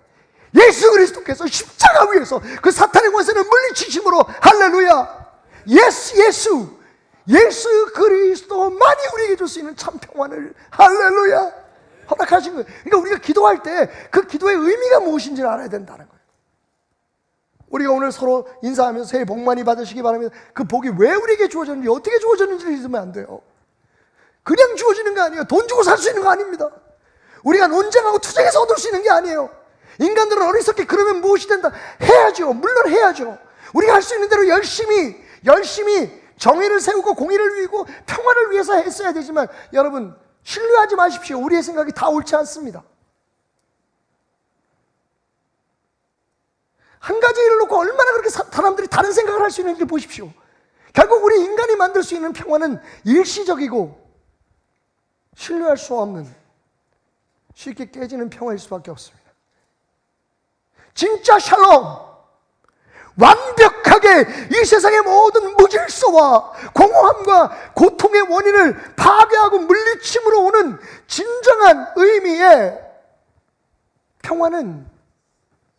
예수 그리스도께서 십자가 위에서 그 사탄의 권세를 물리치심으로, 할렐루야, 예수 그리스도만이 우리에게 줄 수 있는 참 평안을, 할렐루야, 허락하신 거예요. 그러니까 우리가 기도할 때 그 기도의 의미가 무엇인지를 알아야 된다는 거예요. 우리가 오늘 서로 인사하면서 새해 복 많이 받으시기 바랍니다. 그 복이 왜 우리에게 주어졌는지, 어떻게 주어졌는지를 잊으면 안 돼요. 그냥 주어지는 거 아니에요. 돈 주고 살 수 있는 거 아닙니다. 우리가 논쟁하고 투쟁해서 얻을 수 있는 게 아니에요. 인간들은 어리석게 그러면 무엇이 된다? 해야죠. 물론 해야죠. 우리가 할 수 있는 대로 열심히 정의를 세우고 공의를 위고 평화를 위해서 했어야 되지만, 여러분, 신뢰하지 마십시오. 우리의 생각이 다 옳지 않습니다. 한 가지 일을 놓고 얼마나 그렇게 사람들이 다른 생각을 할 수 있는지 보십시오. 결국 우리 인간이 만들 수 있는 평화는 일시적이고 신뢰할 수 없는, 쉽게 깨지는 평화일 수밖에 없습니다. 진짜 샬롬, 완벽하게 이 세상의 모든 무질서와 공허함과 고통의 원인을 파괴하고 물리침으로 오는 진정한 의미의 평화는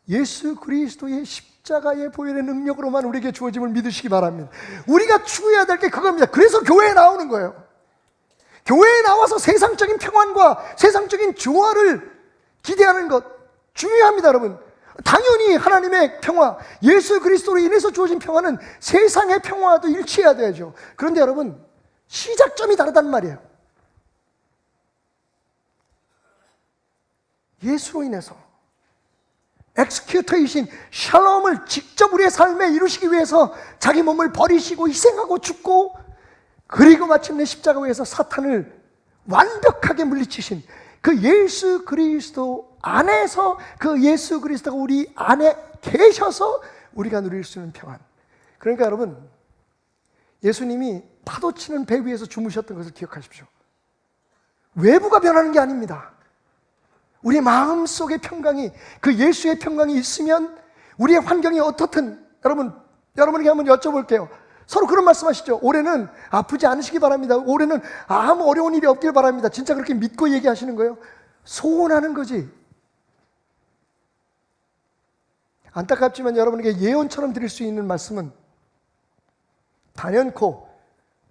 예수 그리스도의 십자가의 보혈의 능력으로만 우리에게 주어짐을 믿으시기 바랍니다. 우리가 추구해야 될 게 그겁니다. 그래서 교회에 나오는 거예요. 교회에 나와서 세상적인 평안과 세상적인 조화를 기대하는 것 중요합니다, 여러분. 당연히 하나님의 평화, 예수 그리스도로 인해서 주어진 평화는 세상의 평화와도 일치해야 되죠. 그런데 여러분, 시작점이 다르단 말이에요. 예수로 인해서 엑스큐터이신 샬롬을 직접 우리의 삶에 이루시기 위해서 자기 몸을 버리시고 희생하고 죽고, 그리고 마침내 십자가 위에서 사탄을 완벽하게 물리치신 그 예수 그리스도 안에서, 그 예수 그리스도가 우리 안에 계셔서 우리가 누릴 수 있는 평안. 그러니까 여러분, 예수님이 파도 치는 배 위에서 주무셨던 것을 기억하십시오. 외부가 변하는 게 아닙니다. 우리 마음속의 평강이, 그 예수의 평강이 있으면 우리의 환경이 어떻든, 여러분에게 한번 여쭤볼게요. 서로 그런 말씀하시죠. 올해는 아프지 않으시기 바랍니다. 올해는 아무 어려운 일이 없길 바랍니다. 진짜 그렇게 믿고 얘기하시는 거예요? 소원하는 거지. 안타깝지만 여러분에게 예언처럼 드릴 수 있는 말씀은 단연코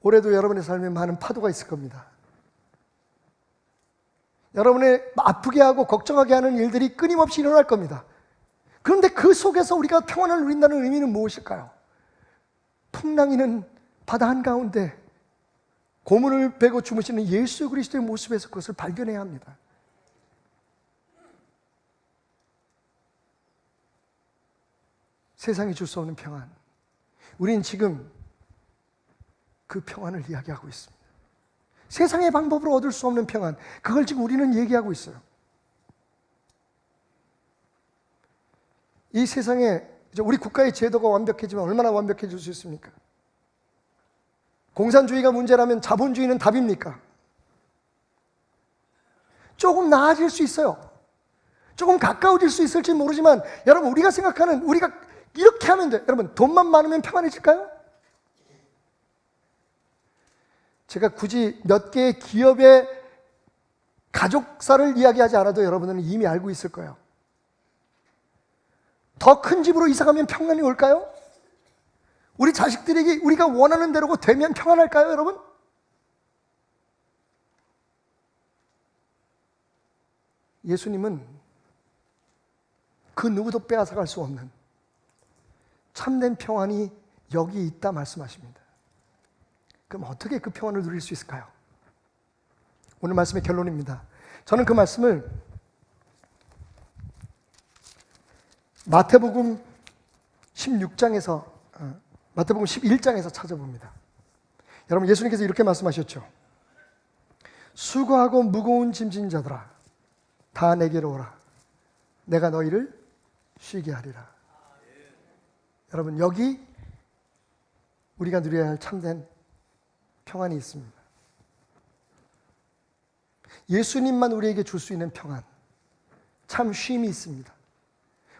올해도 여러분의 삶에 많은 파도가 있을 겁니다. 여러분의 아프게 하고 걱정하게 하는 일들이 끊임없이 일어날 겁니다. 그런데 그 속에서 우리가 평안을 누린다는 의미는 무엇일까요? 풍랑이는 바다 한가운데 고문을 베고 주무시는 예수 그리스도의 모습에서 그것을 발견해야 합니다. 세상이 줄 수 없는 평안, 우린 지금 그 평안을 이야기하고 있습니다. 세상의 방법으로 얻을 수 없는 평안, 그걸 지금 우리는 얘기하고 있어요. 이 세상에 우리 국가의 제도가 완벽해지면 얼마나 완벽해질 수 있습니까? 공산주의가 문제라면 자본주의는 답입니까? 조금 나아질 수 있어요. 조금 가까워질 수 있을지 모르지만 여러분, 우리가 생각하는, 우리가 이렇게 하면 돼. 여러분, 돈만 많으면 평안해질까요? 제가 굳이 몇 개의 기업의 가족사를 이야기하지 않아도 여러분은 이미 알고 있을 거예요. 더 큰 집으로 이사가면 평안이 올까요? 우리 자식들에게 우리가 원하는 대로 되면 평안할까요, 여러분? 예수님은 그 누구도 빼앗아갈 수 없는 참된 평안이 여기 있다 말씀하십니다. 그럼 어떻게 그 평안을 누릴 수 있을까요? 오늘 말씀의 결론입니다. 저는 그 말씀을 마태복음 16장에서 마태복음 11장에서 찾아봅니다. 여러분, 예수님께서 이렇게 말씀하셨죠. 수고하고 무거운 짐진 자들아, 다 내게로 오라. 내가 너희를 쉬게 하리라. 여러분, 여기 우리가 누려야 할 참된 평안이 있습니다. 예수님만 우리에게 줄 수 있는 평안, 참 쉼이 있습니다.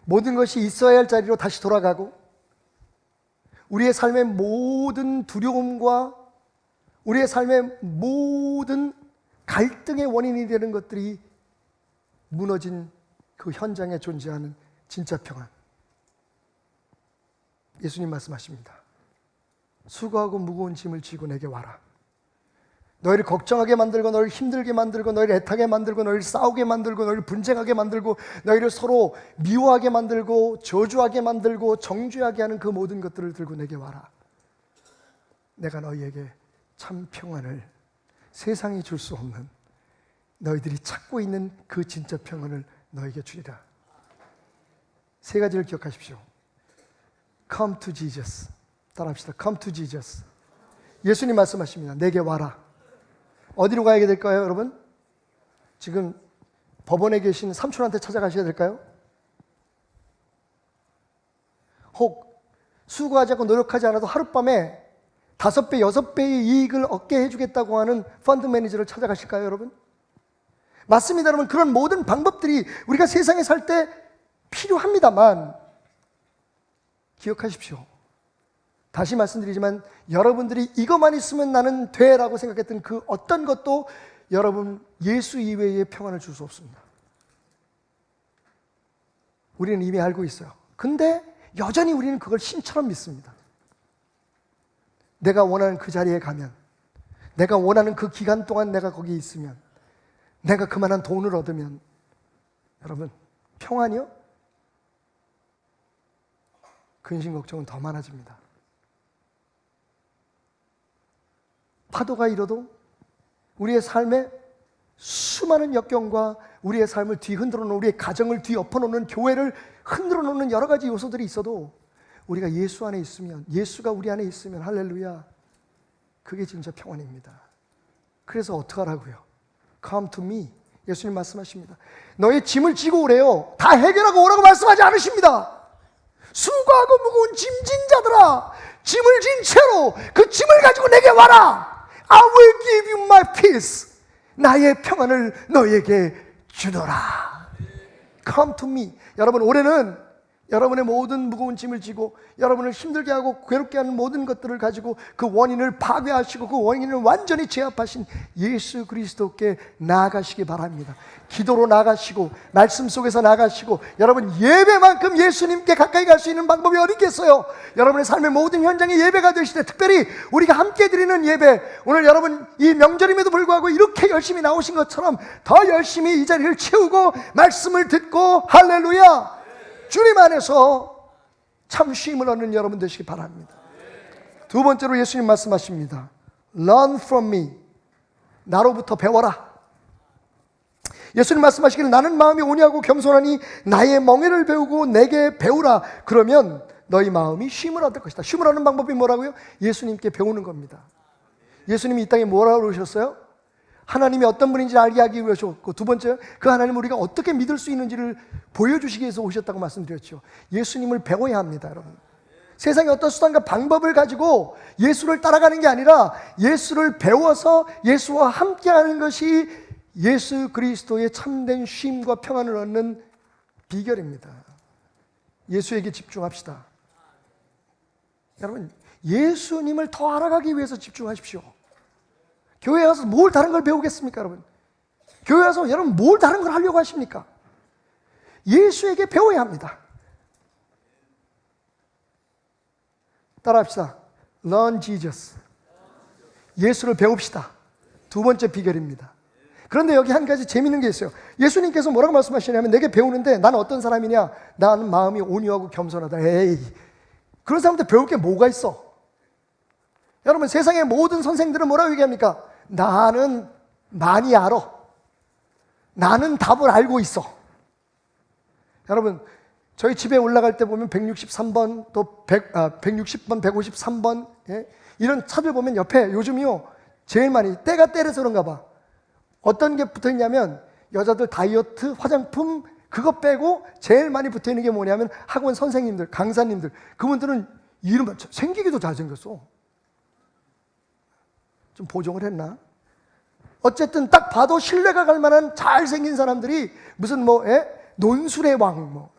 모든 것이 있어야 할 자리로 다시 돌아가고, 우리의 삶의 모든 두려움과 우리의 삶의 모든 갈등의 원인이 되는 것들이 무너진 그 현장에 존재하는 진짜 평안. 예수님 말씀하십니다. 수고하고 무거운 짐을 지고 내게 와라. 너희를 걱정하게 만들고, 너희를 힘들게 만들고, 너희를 애타게 만들고, 너희를 싸우게 만들고, 너희를 분쟁하게 만들고, 너희를 서로 미워하게 만들고, 저주하게 만들고, 정죄하게 하는 그 모든 것들을 들고 내게 와라. 내가 너희에게 참 평안을, 세상이 줄 수 없는, 너희들이 찾고 있는 그 진짜 평안을 너희에게 주리라. 세 가지를 기억하십시오. Come to Jesus. 따라합시다. Come to Jesus. 예수님 말씀하십니다. 내게 와라. 어디로 가야 될까요, 여러분? 지금 법원에 계신 삼촌한테 찾아가셔야 될까요? 혹 수고하지 않고 노력하지 않아도 하룻밤에 5배, 6배의 이익을 얻게 해주겠다고 하는 펀드 매니저를 찾아가실까요, 여러분? 맞습니다, 여러분. 그런 모든 방법들이 우리가 세상에 살 때 필요합니다만, 기억하십시오. 다시 말씀드리지만 여러분들이 이것만 있으면 나는 돼라고 생각했던 그 어떤 것도 여러분 예수 이외의 평안을 줄 수 없습니다. 우리는 이미 알고 있어요. 근데 여전히 우리는 그걸 신처럼 믿습니다. 내가 원하는 그 자리에 가면, 내가 원하는 그 기간 동안 내가 거기 있으면, 내가 그만한 돈을 얻으면, 여러분, 평안이요? 근심 걱정은 더 많아집니다. 파도가 일어도 우리의 삶에 수많은 역경과 우리의 삶을 뒤흔들어 놓는, 우리의 가정을 뒤엎어 놓는, 교회를 흔들어 놓는 여러 가지 요소들이 있어도 우리가 예수 안에 있으면, 예수가 우리 안에 있으면, 할렐루야, 그게 진짜 평안입니다. 그래서 어떡하라고요? Come to me. 예수님 말씀하십니다. 너의 짐을 지고 오래요. 다 해결하고 오라고 말씀하지 않으십니다. 수고하고 무거운 짐진 자들아, 짐을 진 채로 그 짐을 가지고 내게 와라. I will give you my peace. 나의 평안을 너에게 주노라. Come to me. 여러분, 올해는 여러분의 모든 무거운 짐을 지고 여러분을 힘들게 하고 괴롭게 하는 모든 것들을 가지고 그 원인을 파괴하시고 그 원인을 완전히 제압하신 예수 그리스도께 나아가시기 바랍니다. 기도로 나가시고 말씀 속에서 나가시고 여러분 예배만큼 예수님께 가까이 갈 수 있는 방법이 어디 있겠어요? 여러분의 삶의 모든 현장이 예배가 되시되 특별히 우리가 함께 드리는 예배, 오늘 여러분 이 명절임에도 불구하고 이렇게 열심히 나오신 것처럼 더 열심히 이 자리를 채우고 말씀을 듣고 할렐루야 주님 안에서 참 쉼을 얻는 여러분 되시기 바랍니다. 두 번째로 예수님 말씀하십니다. Learn from me. 나로부터 배워라. 예수님 말씀하시기를 나는 마음이 온유하고 겸손하니 나의 멍에를 배우고 내게 배우라. 그러면 너희 마음이 쉼을 얻을 것이다. 쉼을 얻는 방법이 뭐라고요? 예수님께 배우는 겁니다. 예수님이 이 땅에 뭐라고 그러셨어요? 하나님이 어떤 분인지 알게 하기 위해서 오셨고, 두 번째, 그 하나님을 우리가 어떻게 믿을 수 있는지를 보여주시기 위해서 오셨다고 말씀드렸죠. 예수님을 배워야 합니다, 여러분. 세상의 어떤 수단과 방법을 가지고 예수를 따라가는 게 아니라 예수를 배워서 예수와 함께하는 것이 예수 그리스도의 참된 쉼과 평안을 얻는 비결입니다. 예수에게 집중합시다. 여러분, 예수님을 더 알아가기 위해서 집중하십시오. 교회 와서 뭘 다른 걸 배우겠습니까, 여러분? 교회 와서 여러분 뭘 다른 걸 하려고 하십니까? 예수에게 배워야 합니다. 따라합시다. Learn Jesus. 예수를 배웁시다. 두 번째 비결입니다. 그런데 여기 한 가지 재미있는 게 있어요. 예수님께서 뭐라고 말씀하시냐면 내게 배우는데 나는 어떤 사람이냐? 나는 마음이 온유하고 겸손하다. 에이, 그런 사람한테 배울 게 뭐가 있어? 여러분 세상의 모든 선생들은 뭐라고 얘기합니까? 나는 많이 알아. 나는 답을 알고 있어. 여러분 저희 집에 올라갈 때 보면 163번 또 160번, 153번 예? 이런 차들 보면 옆에 요즘이요 제일 많이 때가 때려서 그런가 봐. 어떤 게 붙어 있냐면 여자들 다이어트, 화장품 그거 빼고 제일 많이 붙어 있는 게 뭐냐면 학원 선생님들, 강사님들. 그분들은 이름 생기기도 잘생겼어. 좀 보정을 했나? 어쨌든 딱 봐도 신뢰가 갈 만한 잘생긴 사람들이 무슨 논술의 왕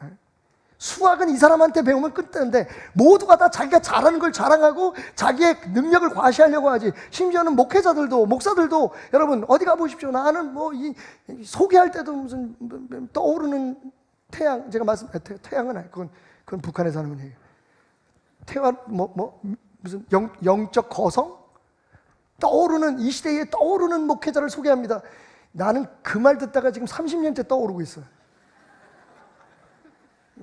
수학은 이 사람한테 배우면 끝나는데 모두가 다 자기가 잘하는 걸 자랑하고 자기의 능력을 과시하려고 하지. 심지어는 목회자들도 목사들도 여러분 어디 가보십시오. 나는 소개할 때도 무슨 떠오르는 태양, 제가 태양은 아니 그건 북한에서 하는 거예요. 태양 무슨 영적 거성? 떠오르는 이 시대에 떠오르는 목회자를 소개합니다. 나는 그 말 듣다가 지금 30년째 떠오르고 있어요.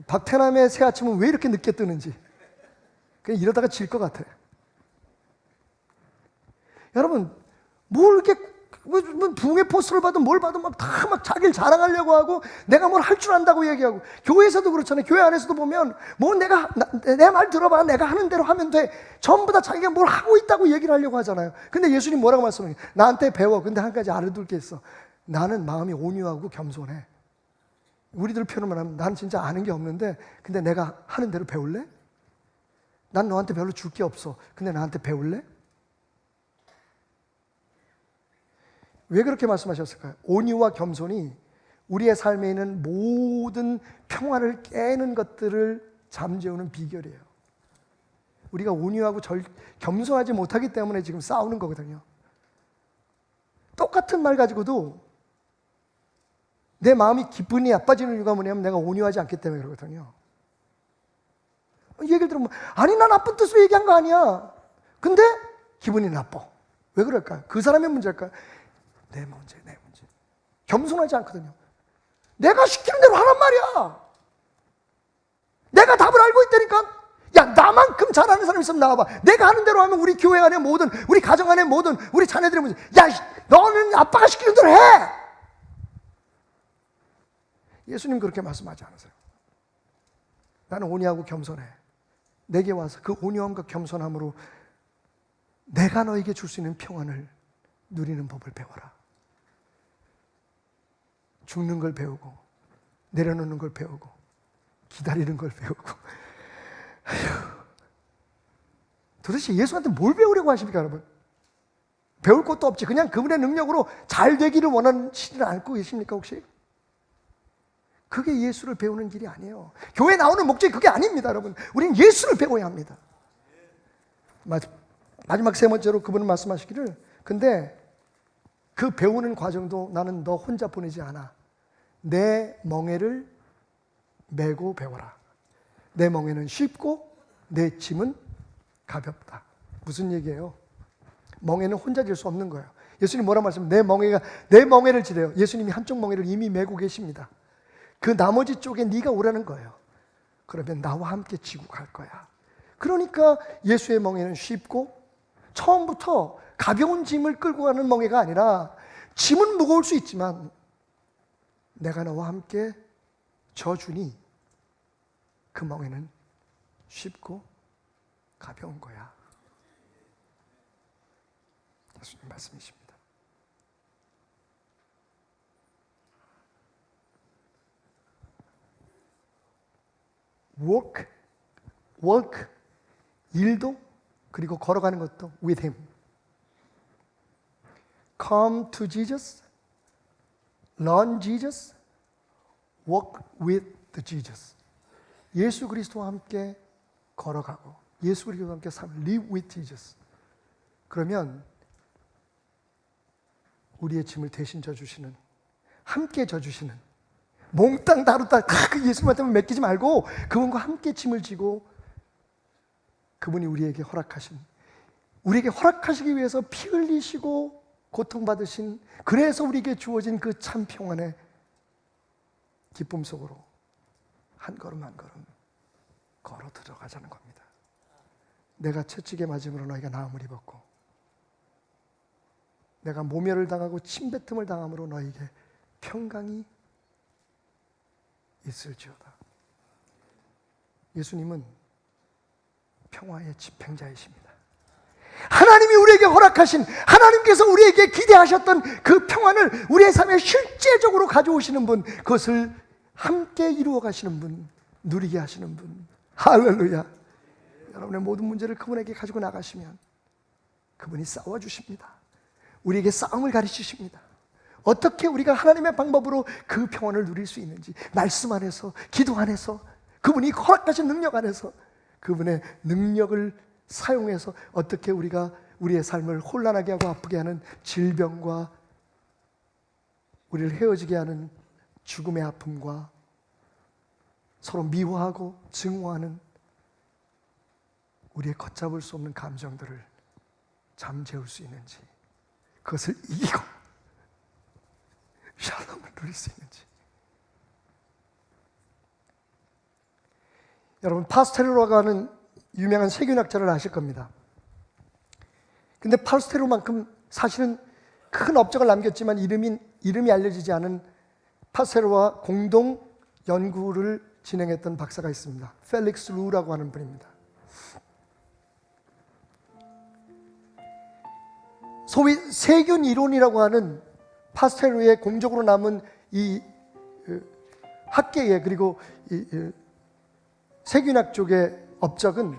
박태남의 새 아침은 왜 이렇게 늦게 뜨는지 그냥 이러다가 질 것 같아요. 여러분 뭘 이렇게 붕의 포스를 받든 뭘 받든 다 자기를 자랑하려고 하고 내가 뭘 할 줄 안다고 얘기하고 교회에서도 그렇잖아요. 교회 안에서도 보면 내 말 들어봐 내가 하는 대로 하면 돼 전부 다 자기가 뭘 하고 있다고 얘기를 하려고 하잖아요. 근데 예수님 뭐라고 말씀하세요? 나한테 배워. 근데 한 가지 알아둘 게 있어. 나는 마음이 온유하고 겸손해. 우리들 표현만 하면 난 진짜 아는 게 없는데 근데 내가 하는 대로 배울래? 난 너한테 별로 줄 게 없어. 근데 나한테 배울래? 왜 그렇게 말씀하셨을까요? 온유와 겸손이 우리의 삶에 있는 모든 평화를 깨는 것들을 잠재우는 비결이에요. 우리가 온유하고 겸손하지 못하기 때문에 지금 싸우는 거거든요. 똑같은 말 가지고도 내 마음이 기분이 나빠지는 이유가 뭐냐면 내가 온유하지 않기 때문에 그러거든요. 이 얘기를 들으면 아니 난 나쁜 뜻으로 얘기한 거 아니야. 근데 기분이 나빠. 왜 그럴까요? 그 사람의 문제일까요? 내 문제. 겸손하지 않거든요. 내가 시키는 대로 하란 말이야. 내가 답을 알고 있다니까. 야 나만큼 잘하는 사람 있으면 나와봐. 내가 하는 대로 하면 우리 교회 안에 모든 우리 가정 안에 모든 우리 자녀들의 문제. 야 너는 아빠가 시키는 대로 해. 예수님 그렇게 말씀하지 않으세요. 나는 온유하고 겸손해. 내게 와서 그 온유함과 겸손함으로 내가 너에게 줄 수 있는 평안을 누리는 법을 배워라. 죽는 걸 배우고 내려놓는 걸 배우고 기다리는 걸 배우고 도대체 예수한테 뭘 배우려고 하십니까 여러분? 배울 것도 없지. 그냥 그분의 능력으로 잘 되기를 원하시지 않고 계십니까 혹시? 그게 예수를 배우는 길이 아니에요. 교회 나오는 목적이 그게 아닙니다, 여러분. 우리는 예수를 배워야 합니다. 마지막 세 번째로 그분은 말씀하시기를, 근데 그 배우는 과정도 나는 너 혼자 보내지 않아. 내 멍에를 메고 배워라. 내 멍에는 쉽고 내 짐은 가볍다. 무슨 얘기예요? 멍에는 혼자 질 수 없는 거예요. 예수님 뭐라 말씀하시면 내 멍에를 지래요. 예수님이 한쪽 멍에를 이미 메고 계십니다. 그 나머지 쪽에 네가 오라는 거예요. 그러면 나와 함께 지고 갈 거야. 그러니까 예수의 멍에는 쉽고 처음부터 가벼운 짐을 끌고 가는 멍에가 아니라 짐은 무거울 수 있지만 내가 너와 함께 져주니 그 멍에는 쉽고 가벼운 거야. 예수님 말씀이십니다. work, 일도 그리고 걸어가는 것도 with him. Come to Jesus, learn Jesus, walk with the Jesus. 예수 그리스도와 함께 걸어가고 예수 그리스도와 함께 삶을 live with Jesus. 그러면 우리의 짐을 대신 져주시는, 함께 져주시는, 몽땅 다루다 그 예수님한테 맡기지 말고 그분과 함께 짐을 지고 그분이 우리에게 허락하시기 위해서 피 흘리시고 고통받으신, 그래서 우리에게 주어진 그 참 평안의 기쁨 속으로 한 걸음 한 걸음 걸어 들어가자는 겁니다. 내가 채찍에 맞음으로 너희가 나음을 입었고 내가 모멸을 당하고 침뱉음을 당함으로 너희에게 평강이 있을지어다. 예수님은 평화의 집행자이십니다. 하나님이 우리에게 허락하신, 하나님께서 우리에게 기대하셨던 그 평안을 우리의 삶에 실제적으로 가져오시는 분, 그것을 함께 이루어 가시는 분, 누리게 하시는 분. 할렐루야. 여러분의 모든 문제를 그분에게 가지고 나가시면 그분이 싸워주십니다. 우리에게 싸움을 가르치십니다. 어떻게 우리가 하나님의 방법으로 그 평안을 누릴 수 있는지, 말씀 안에서, 기도 안에서, 그분이 허락하신 능력 안에서 그분의 능력을 사용해서 어떻게 우리가 우리의 삶을 혼란하게 하고 아프게 하는 질병과 우리를 헤어지게 하는 죽음의 아픔과 서로 미워하고 증오하는 우리의 걷잡을 수 없는 감정들을 잠재울 수 있는지, 그것을 이기고 샬롬을 누릴 수 있는지. 여러분, 파스텔로라고 하는 유명한 세균학자를 아실 겁니다. 근데 파스텔로만큼 사실은 큰 업적을 남겼지만 이름이 알려지지 않은 파스텔로와 공동 연구를 진행했던 박사가 있습니다. 펠릭스 루라고 하는 분입니다. 소위 세균 이론이라고 하는 파스텔로의 공적으로 남은 이 학계의, 그리고 이 세균학 쪽의 업적은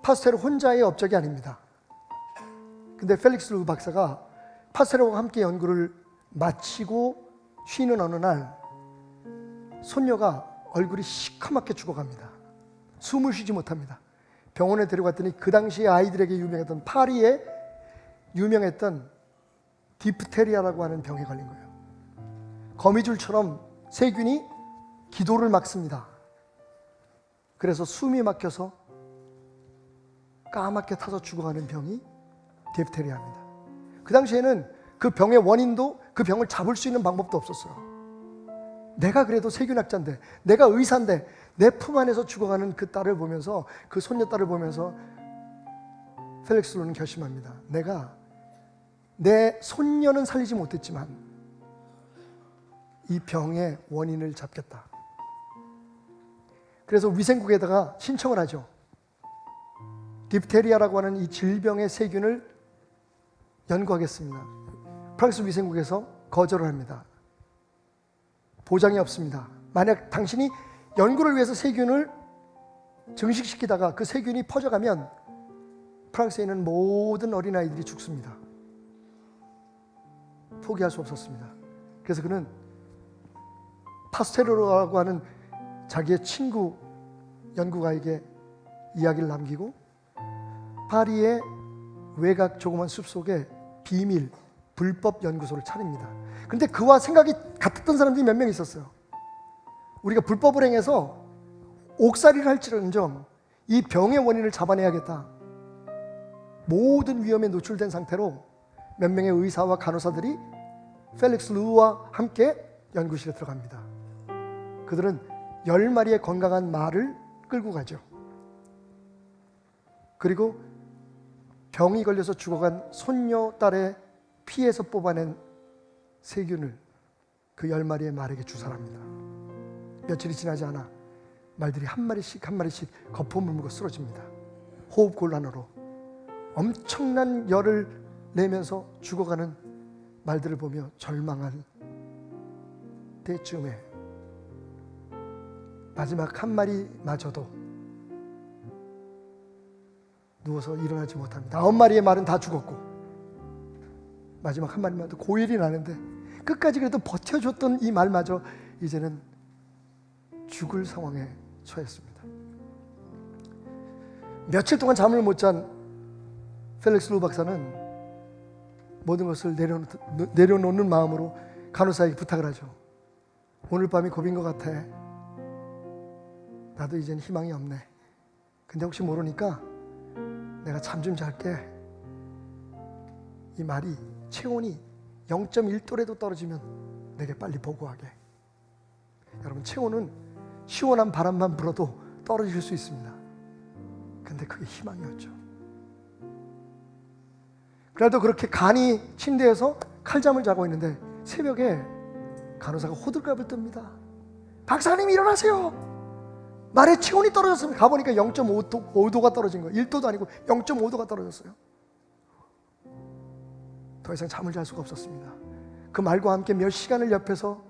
파스텔로 혼자의 업적이 아닙니다. 근데 펠릭스 루 박사가 파스텔로와 함께 연구를 마치고 쉬는 어느 날 손녀가 얼굴이 시커멓게 죽어갑니다. 숨을 쉬지 못합니다. 병원에 데려갔더니 그 당시에 아이들에게 유명했던, 파리에 유명했던 디프테리아라고 하는 병에 걸린 거예요. 거미줄처럼 세균이 기도를 막습니다. 그래서 숨이 막혀서 까맣게 타서 죽어가는 병이 디프테리아입니다. 그 당시에는 그 병의 원인도, 그 병을 잡을 수 있는 방법도 없었어요. 내가 그래도 세균학자인데, 내가 의사인데 내 품 안에서 죽어가는 그 딸을 보면서, 그 손녀딸을 보면서 펠릭스 루는 결심합니다. 내가 내 손녀는 살리지 못했지만 이 병의 원인을 잡겠다. 그래서 위생국에다가 신청을 하죠. 디프테리아라고 하는 이 질병의 세균을 연구하겠습니다. 프랑스 위생국에서 거절을 합니다. 보장이 없습니다. 만약 당신이 연구를 위해서 세균을 증식시키다가 그 세균이 퍼져가면 프랑스에 있는 모든 어린아이들이 죽습니다. 포기할 수 없었습니다. 그래서 그는 파스테르라고 하는 자기의 친구 연구가에게 이야기를 남기고 파리의 외곽 조그만 숲속에 비밀 불법 연구소를 차립니다. 그런데 그와 생각이 같았던 사람들이 몇 명 있었어요. 우리가 불법을 행해서 옥살이를 할지언정 이 병의 원인을 잡아내야겠다. 모든 위험에 노출된 상태로 몇 명의 의사와 간호사들이 펠릭스 루와 함께 연구실에 들어갑니다. 그들은 10마리의 건강한 말을 끌고 가죠. 그리고 병이 걸려서 죽어간 손녀 딸의 피에서 뽑아낸 세균을 그 10마리의 말에게 주사합니다. 며칠이 지나지 않아 말들이 한 마리씩 거품을 물고 쓰러집니다. 호흡 곤란으로 엄청난 열을 내면서 죽어가는 말들을 보며 절망할 때쯤에 마지막 한 마리마저도 누워서 일어나지 못합니다. 9마리의 말은 다 죽었고 마지막 한 마리마도 고열이 나는데 끝까지 그래도 버텨줬던 이 말마저 이제는 죽을 상황에 처했습니다. 며칠 동안 잠을 못 잔 펠릭스 루 박사는 모든 것을 내려놓는 마음으로 간호사에게 부탁을 하죠. 오늘 밤이 고비인 것 같아. 나도 이젠 희망이 없네. 근데 혹시 모르니까 내가 잠 좀 잘게. 이 말이 체온이 0.1도라도 떨어지면 내게 빨리 보고하게. 여러분, 체온은 시원한 바람만 불어도 떨어질 수 있습니다. 근데 그게 희망이었죠. 그래도 그렇게 간이 침대에서 칼잠을 자고 있는데 새벽에 간호사가 호들갑을 뜹니다. 박사님 일어나세요. 말의 체온이 떨어졌습니다. 가보니까 0.5도가 떨어진 거예요. 1도도 아니고 0.5도가 떨어졌어요. 더 이상 잠을 잘 수가 없었습니다. 그 말과 함께 몇 시간을 옆에서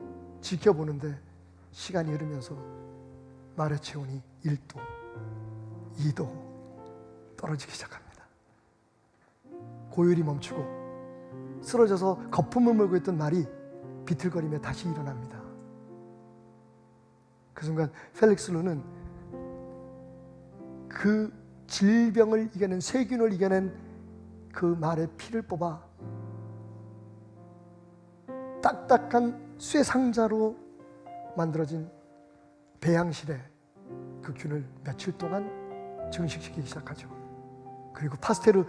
지켜보는데 시간이 흐르면서 말의 체온이 1도, 2도 떨어지기 시작합니다. 고열이 멈추고 쓰러져서 거품을 물고 있던 말이 비틀거리며 다시 일어납니다. 그 순간 펠릭스 루는 그 질병을 이겨낸, 세균을 이겨낸 그 말의 피를 뽑아 딱딱한 쇠 상자로 만들어진 배양실에 그 균을 며칠 동안 증식시키기 시작하죠. 그리고 파스테르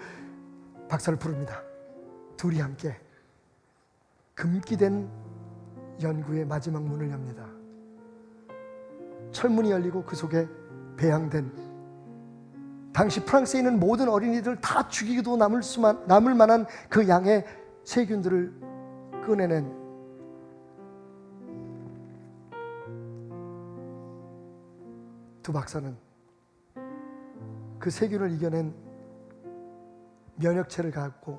박사를 부릅니다. 둘이 함께 금기된 연구의 마지막 문을 엽니다. 철문이 열리고 그 속에 배양된 당시 프랑스에 있는 모든 어린이들을 다 죽이기도 남을 만한 그 양의 세균들을 꺼내낸 두 박사는 그 세균을 이겨낸 면역체를 갖고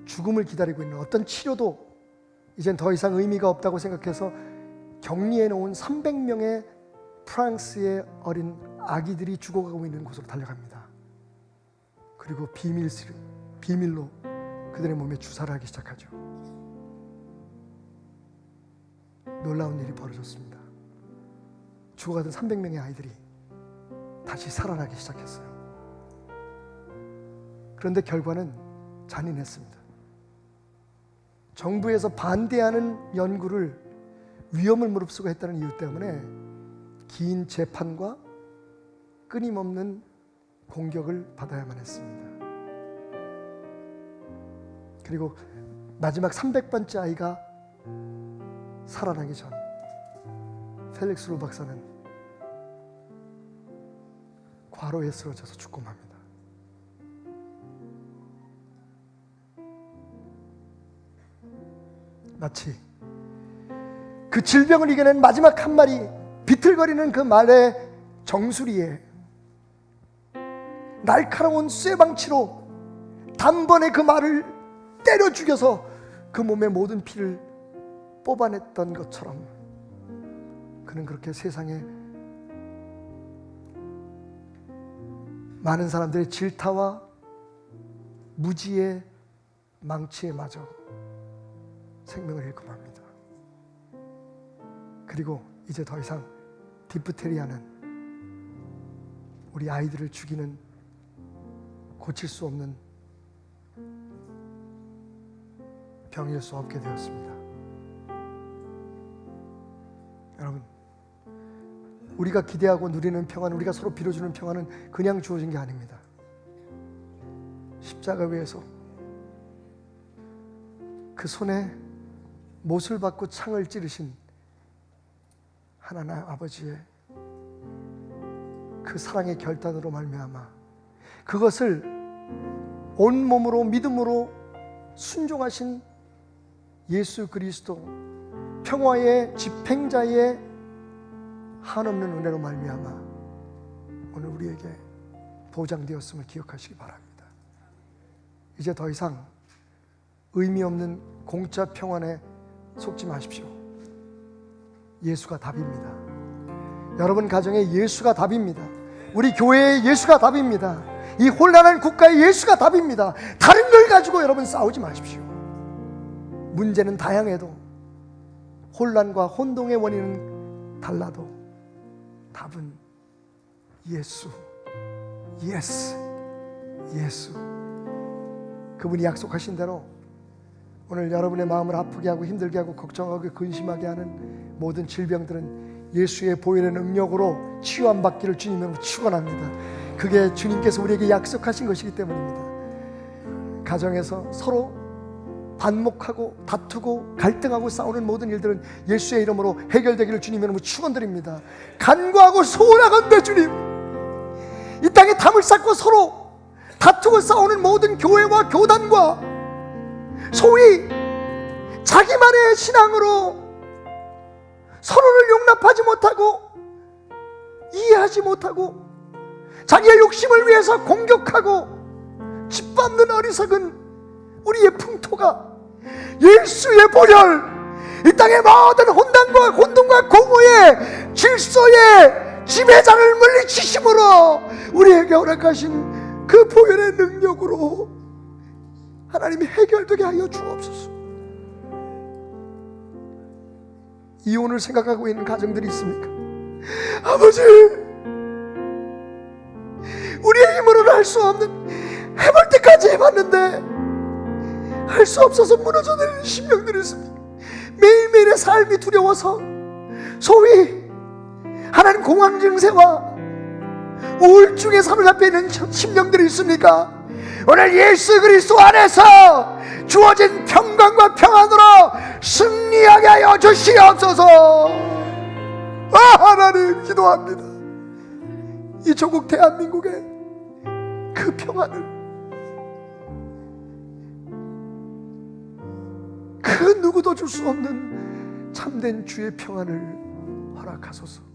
죽음을 기다리고 있는, 어떤 치료도 이젠 더 이상 의미가 없다고 생각해서 격리해 놓은 300명의 프랑스의 어린 아기들이 죽어가고 있는 곳으로 달려갑니다. 그리고 비밀로 그들의 몸에 주사를 하기 시작하죠. 놀라운 일이 벌어졌습니다. 죽어가던 300명의 아이들이 다시 살아나기 시작했어요. 그런데 결과는 잔인했습니다. 정부에서 반대하는 연구를 위험을 무릅쓰고 했다는 이유 때문에 긴 재판과 끊임없는 공격을 받아야만 했습니다. 그리고 마지막 300번째 아이가 살아나기 전 펠릭스 루 박사는 과로에 쓰러져서 죽고 맙니다. 마치 그 질병을 이겨낸 마지막 한 마리 비틀거리는 그 말의 정수리에 날카로운 쇠방치로 단번에 그 말을 때려 죽여서 그 몸의 모든 피를 뽑아냈던 것처럼 그는 그렇게 세상에 많은 사람들의 질타와 무지의 망치에 맞아 생명을 잃고 맙니다. 그리고 이제 더 이상 디프테리아는 우리 아이들을 죽이는 고칠 수 없는 병일 수 없게 되었습니다. 여러분, 우리가 기대하고 누리는 평안, 우리가 서로 빌어주는 평안은 그냥 주어진 게 아닙니다. 십자가 위에서 그 손에 못을 받고 창을 찌르신 하나님 아버지의 그 사랑의 결단으로 말미암아 그것을 온몸으로 믿음으로 순종하신 예수 그리스도 평화의 집행자의 한없는 은혜로 말미암아 오늘 우리에게 보장되었음을 기억하시기 바랍니다. 이제 더 이상 의미 없는 공짜 평안에 속지 마십시오. 예수가 답입니다. 여러분 가정에 예수가 답입니다. 우리 교회에 예수가 답입니다. 이 혼란한 국가에 예수가 답입니다. 다른 걸 가지고 여러분 싸우지 마십시오. 문제는 다양해도 혼란과 혼동의 원인은 달라도 답은 예수. 예수. 예수. 그분이 약속하신 대로 오늘 여러분의 마음을 아프게 하고 힘들게 하고 걱정하고 근심하게 하는 모든 질병들은 예수의 보혈의 능력으로 치유함 받기를 주님으로 축원합니다. 그게 주님께서 우리에게 약속하신 것이기 때문입니다. 가정에서 서로 반목하고 다투고 갈등하고 싸우는 모든 일들은 예수의 이름으로 해결되기를 주님의 이름으로 축원드립니다. 간구하고 소원하건대 주님, 이 땅에 담을 쌓고 서로 다투고 싸우는 모든 교회와 교단과 소위 자기만의 신앙으로 서로를 용납하지 못하고 이해하지 못하고 자기의 욕심을 위해서 공격하고 짓밟는 어리석은 우리의 풍토가 예수의 보혈, 이 땅의 모든 혼돈과 공허의 질서의 지배자를 물리치심으로 우리에게 허락하신 그 보혈의 능력으로 하나님이 해결되게 하여 주옵소서. 이혼을 생각하고 있는 가정들이 있습니까? 아버지, 우리의 힘으로는 할 수 없는, 해볼 때까지 해봤는데 할 수 없어서 무너져 내리는 심령들이 있습니다. 매일매일의 삶이 두려워서 소위 하나님 공황 증세와 우울증의 삶을 앞에 있는 심령들이 있습니까? 오늘 예수 그리스도 안에서 주어진 평강과 평안으로 승리하게 하여 주시옵소서. 하나님 기도합니다. 이 조국 대한민국의 그 평안을, 그 누구도 줄 수 없는 참된 주의 평안을 허락하소서.